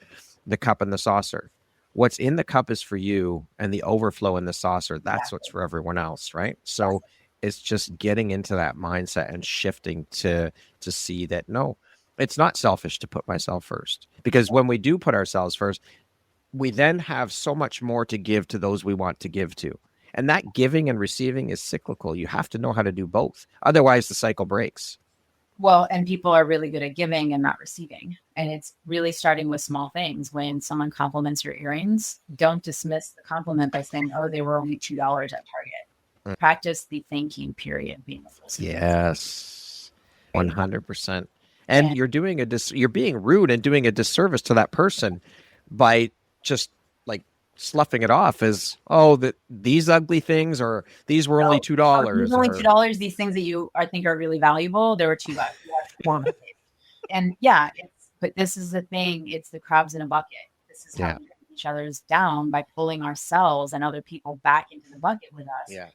the cup and the saucer. What's in the cup is for you, and the overflow in the saucer, that's what's for everyone else, right? So It's just getting into that mindset and shifting to see that, no, it's not selfish to put myself first. Because when we do put ourselves first, we then have so much more to give to those we want to give to. And that giving and receiving is cyclical. You have to know how to do both. Otherwise, the cycle breaks. Well, and people are really good at giving and not receiving. And it's really starting with small things. When someone compliments your earrings, don't dismiss the compliment by saying, oh, they were only $2 at Target. Practice the thank you period being a full sentence. Yes, 100%. And you're doing you're being rude and doing a disservice to that person by just like sloughing it off as, oh, these ugly things, or these were only $2. These only $2. These things that you think are really valuable, there were $2. And yeah, but this is the thing. It's the crabs in a bucket. This is how we get each other's down, by pulling ourselves and other people back into the bucket with us. Yeah.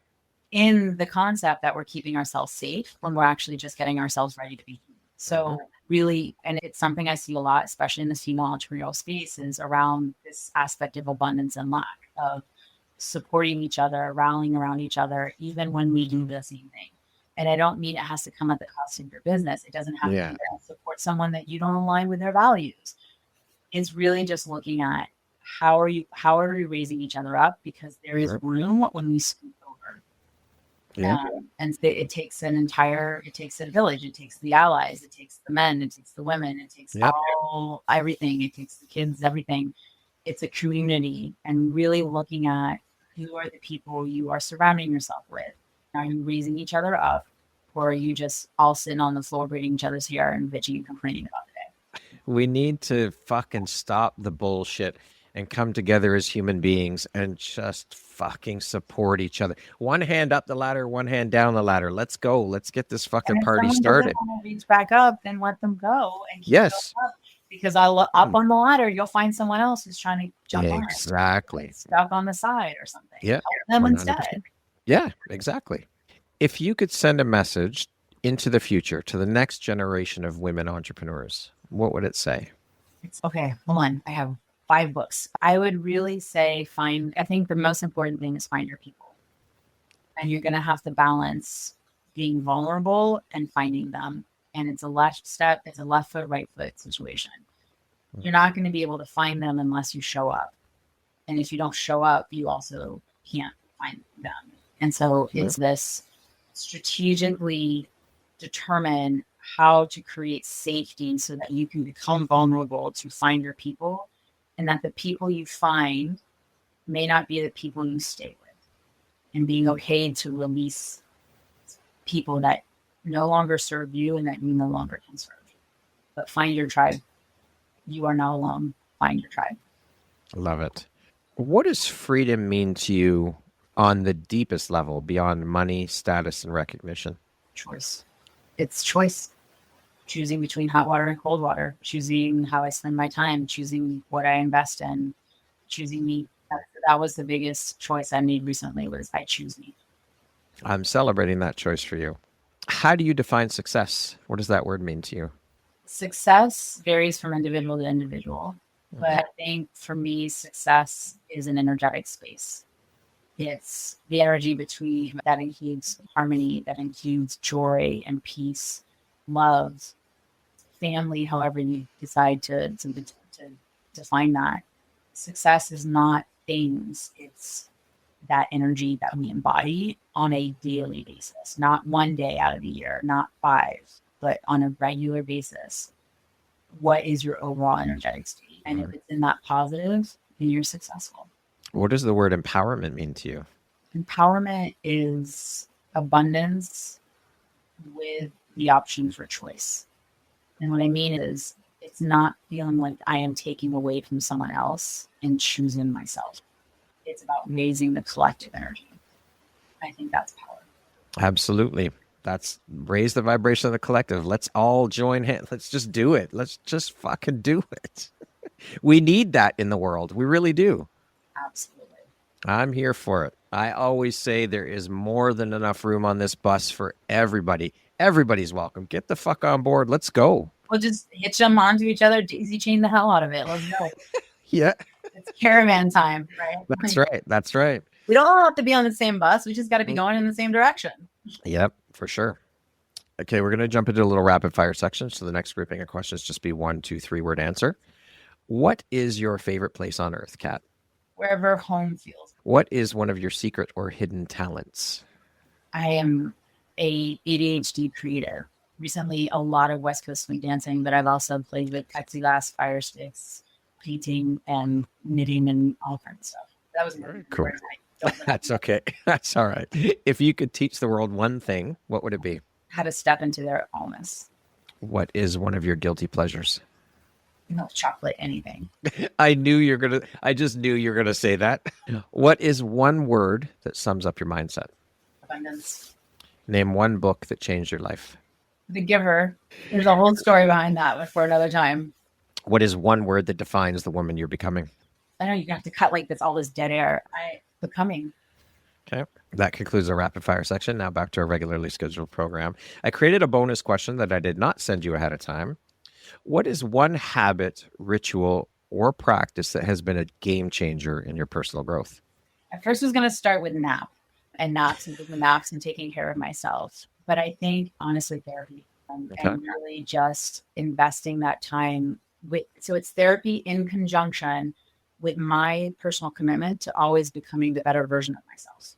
In the concept that we're keeping ourselves safe when we're actually just getting ourselves ready to be human. So really, and it's something I see a lot, especially in the female entrepreneurial space, is around this aspect of abundance and lack, of supporting each other, rallying around each other, even when we do the same thing. And I don't mean it has to come at the cost of your business. It doesn't have to support someone that you don't align with their values. It's really just looking at how are we raising each other up, because there is room when we scoop over. Yeah. And it takes a village. It takes the allies. It takes the men. It takes the women. It takes everything. It takes the kids, everything. It's a community, and really looking at who are the people you are surrounding yourself with. Are you raising each other up, or are you just all sitting on the floor braiding each other's hair and bitching and complaining about the day? We need to fucking stop the bullshit and come together as human beings and just fucking support each other. One hand up the ladder, one hand down the ladder. Let's go. Let's get this fucking party started. If someone reach back up, then let them go. And keep going up, because up on the ladder, you'll find someone else who's trying to jump on it. Exactly. Stuck on the side or something. Yeah. Help them instead. Yeah, exactly. If you could send a message into the future to the next generation of women entrepreneurs, what would it say? Okay, hold on. I have 5 books. I would really say I think the most important thing is find your people. And you're going to have to balance being vulnerable and finding them. And it's a left foot, right foot situation. You're not going to be able to find them unless you show up. And if you don't show up, you also can't find them. And so it's this strategically determine how to create safety so that you can become vulnerable to find your people, and that the people you find may not be the people you stay with, and being okay to release people that no longer serve you and that you no longer can serve. But find your tribe. You are not alone. Find your tribe. Love it. What does freedom mean to you on the deepest level, beyond money, status, and recognition? Choice. It's choice. Choosing between hot water and cold water, choosing how I spend my time, choosing what I invest in, choosing me. That was the biggest choice I made recently, was I choose me. I'm celebrating that choice for you. How do you define success? What does that word mean to you? Success varies from individual to individual. But I think for me, success is an energetic space. It's the energy between that includes harmony, that includes joy and peace, love, family, however you decide to define that. Success is not things. It's that energy that we embody on a daily basis, not one day out of the year, not 5, but on a regular basis. What is your overall energetic state? And if it's in that positive, then you're successful. What does the word empowerment mean to you? Empowerment is abundance with the option for choice. And what I mean is, it's not feeling like I am taking away from someone else and choosing myself. It's about raising the collective energy. I think that's power. Absolutely. That's raise the vibration of the collective. Let's all join hands. Let's just do it. Let's just fucking do it. We need that in the world. We really do. Absolutely. I'm here for it. I always say there is more than enough room on this bus for everybody. Everybody's welcome. Get the fuck on board. Let's go. We'll just hitch them onto each other, daisy chain the hell out of it. Let's go. Yeah. It's caravan time, right? That's right. That's right. We don't all have to be on the same bus. We just got to be going in the same direction. Yep, for sure. Okay, we're going to jump into a little rapid fire section. So the next grouping of questions just be 1, 2, 3 word answer. What is your favorite place on earth, Kat? Wherever home feels. What is one of your secret or hidden talents? I am a ADHD creator. Recently, a lot of West Coast swing dancing, but I've also played with plexiglass, fire sticks, painting, and knitting, and all kinds of stuff. That was Very cool. don't That's okay. That's all right. If you could teach the world one thing, what would it be? how to step into their allness. What is one of your guilty pleasures? Milk chocolate, anything. I just knew you were gonna say that. What is one word that sums up your mindset? Abundance. Name one book that changed your life. The Giver. There's a whole story behind that, but for another time. What is one word that defines the woman you're becoming? I know you have to cut like this, all this dead air. Becoming. Okay. That concludes our rapid fire section. Now back to our regularly scheduled program. I created a bonus question that I did not send you ahead of time. What is one habit, ritual, or practice that has been a game changer in your personal growth? At first, I was going to start with naps and taking care of myself. But I think honestly, therapy and really just investing that time so it's therapy in conjunction with my personal commitment to always becoming the better version of myself.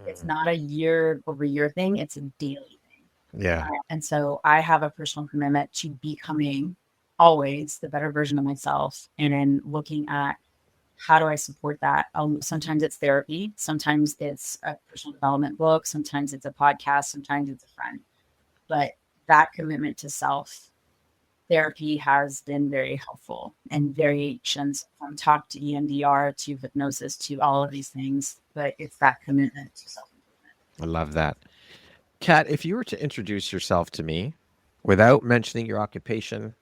It's not a year over year thing. It's a daily thing. Yeah. And so I have a personal commitment to becoming always the better version of myself. And then looking at how do I support that? Sometimes it's therapy. Sometimes it's a personal development book. Sometimes it's a podcast. Sometimes it's a friend. But that commitment to self therapy has been very helpful, and variations from talk to EMDR to hypnosis to all of these things. But it's that commitment to self-improvement. I love that. Kat, if you were to introduce yourself to me without mentioning your occupation,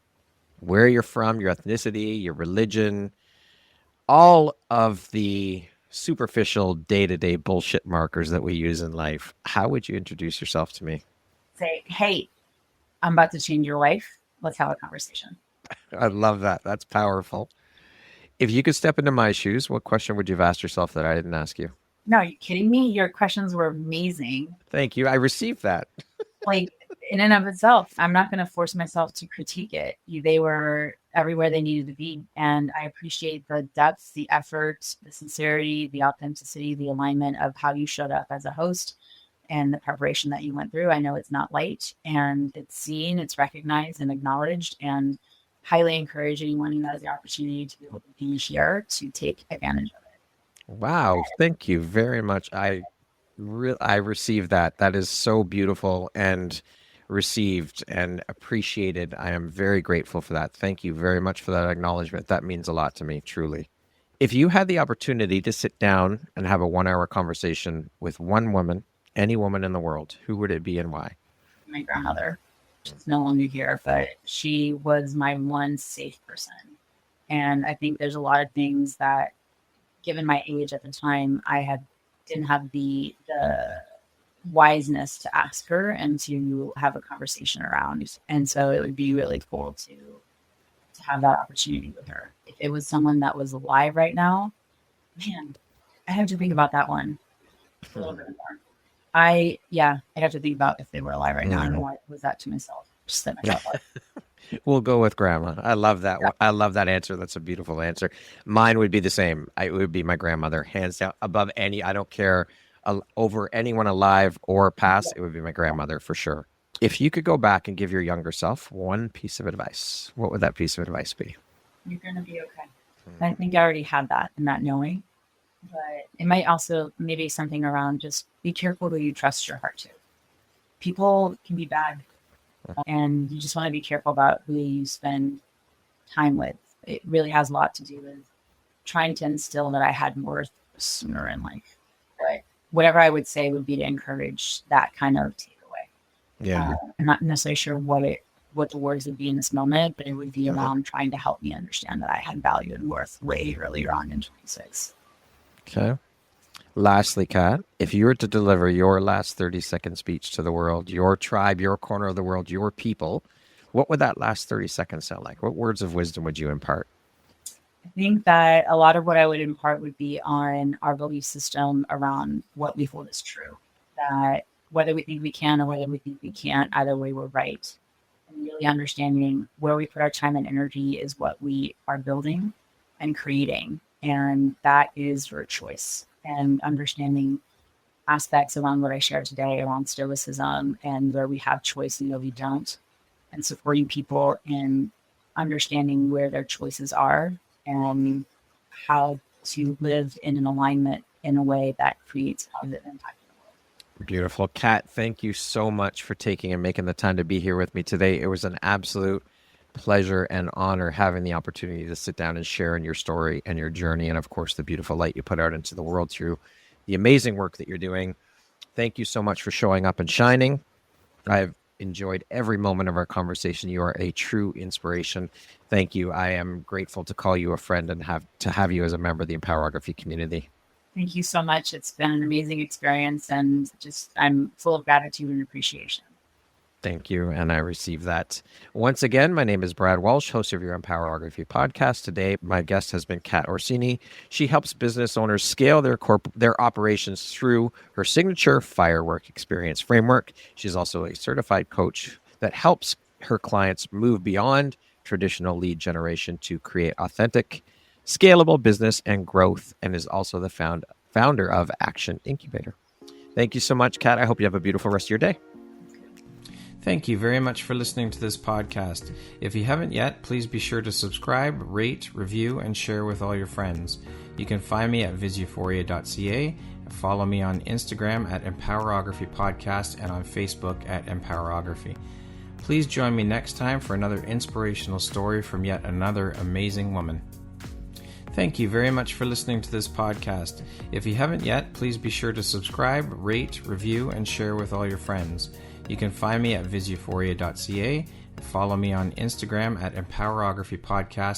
where you're from, your ethnicity, your religion, all of the superficial day-to-day bullshit markers that we use in life, how would you introduce yourself to me? Say, hey, I'm about to change your life. Let's have a conversation. I love that. That's powerful. If you could step into my shoes, what question would you have asked yourself that I didn't ask you? No, are you kidding me? Your questions were amazing. Thank you. I received that. Like in and of itself, I'm not going to force myself to critique it. They were everywhere they needed to be. And I appreciate the depth, the effort, the sincerity, the authenticity, the alignment of how you showed up as a host and the preparation that you went through. I know it's not light, and it's seen, it's recognized and acknowledged, and highly encourage anyone who has the opportunity to be able to be here to take advantage of it. Wow. Thank you very much. I received that. That is so beautiful and received and appreciated. I am very grateful for that. Thank you very much for that acknowledgement. That means a lot to me, truly. If you had the opportunity to sit down and have a 1 hour conversation with one woman, any woman in the world, who would it be and why? My grandmother. She's no longer here, but she was my one safe person. And I think there's a lot of things that, given my age at the time, didn't have the wiseness to ask her and to have a conversation around. And so it would be really cool to have that opportunity with her. If it was someone that was alive right now, man, I have to think about that one a little bit more. I'd have to think about if they were alive right now. I don't know why was that to myself. Just set myself up. We'll go with grandma. I love that. Yeah. I love that answer. That's a beautiful answer. Mine would be the same. It would be my grandmother, hands down, above any. I don't care over anyone alive or past. It would be my grandmother for sure. If you could go back and give your younger self one piece of advice, what would that piece of advice be? You're going to be okay. I think I already had that and not knowing. But it might also maybe something around just be careful who you trust your heart to. People can be bad, and you just want to be careful about who you spend time with. It really has a lot to do with trying to instill that I had more sooner in life. But whatever I would say would be to encourage that kind of takeaway. Yeah. I'm not necessarily sure what the words would be in this moment, but it would be around trying to help me understand that I had value and worth way earlier on in 26. Okay. Lastly, Kat, if you were to deliver your last 30-second speech to the world, your tribe, your corner of the world, your people, what would that last 30 seconds sound like? What words of wisdom would you impart? I think that a lot of what I would impart would be on our belief system around what we hold is true. That whether we think we can or whether we think we can't, either way, we're right. And really understanding where we put our time and energy is what we are building and creating. And that is your choice. And understanding aspects around what I shared today around stoicism and where we have choice and where we don't, and supporting people in understanding where their choices are and how to live in an alignment in a way that creates positive impact. Beautiful. Cat, thank you so much for taking and making the time to be here with me today. It was an absolute pleasure and honor having the opportunity to sit down and share in your story and your journey, and of course the beautiful light you put out into the world through the amazing work that you're doing. Thank you so much for showing up and shining. I've enjoyed every moment of our conversation. You are a true inspiration. Thank you. I am grateful to call you a friend and have you as a member of the Empowerography community. Thank you so much. It's been an amazing experience, and I'm full of gratitude and appreciation. Thank you, and I receive that. Once again, my name is Brad Walsh, host of your Empowerography podcast. Today, my guest has been Cat Orsini. She helps business owners scale their operations through her signature Firework Experience framework. She's also a certified coach that helps her clients move beyond traditional lead generation to create authentic, scalable business and growth, and is also the founder of Action Incubator. Thank you so much, Cat. I hope you have a beautiful rest of your day. Thank you very much for listening to this podcast. If you haven't yet, please be sure to subscribe, rate, review, and share with all your friends. You can find me at visuphoria.ca, follow me on Instagram at Empowerography Podcast, and on Facebook at Empowerography. Please join me next time for another inspirational story from yet another amazing woman. Thank you very much for listening to this podcast. If you haven't yet, please be sure to subscribe, rate, review, and share with all your friends. You can find me at visuphoria.ca, follow me on Instagram at Empowerography Podcast.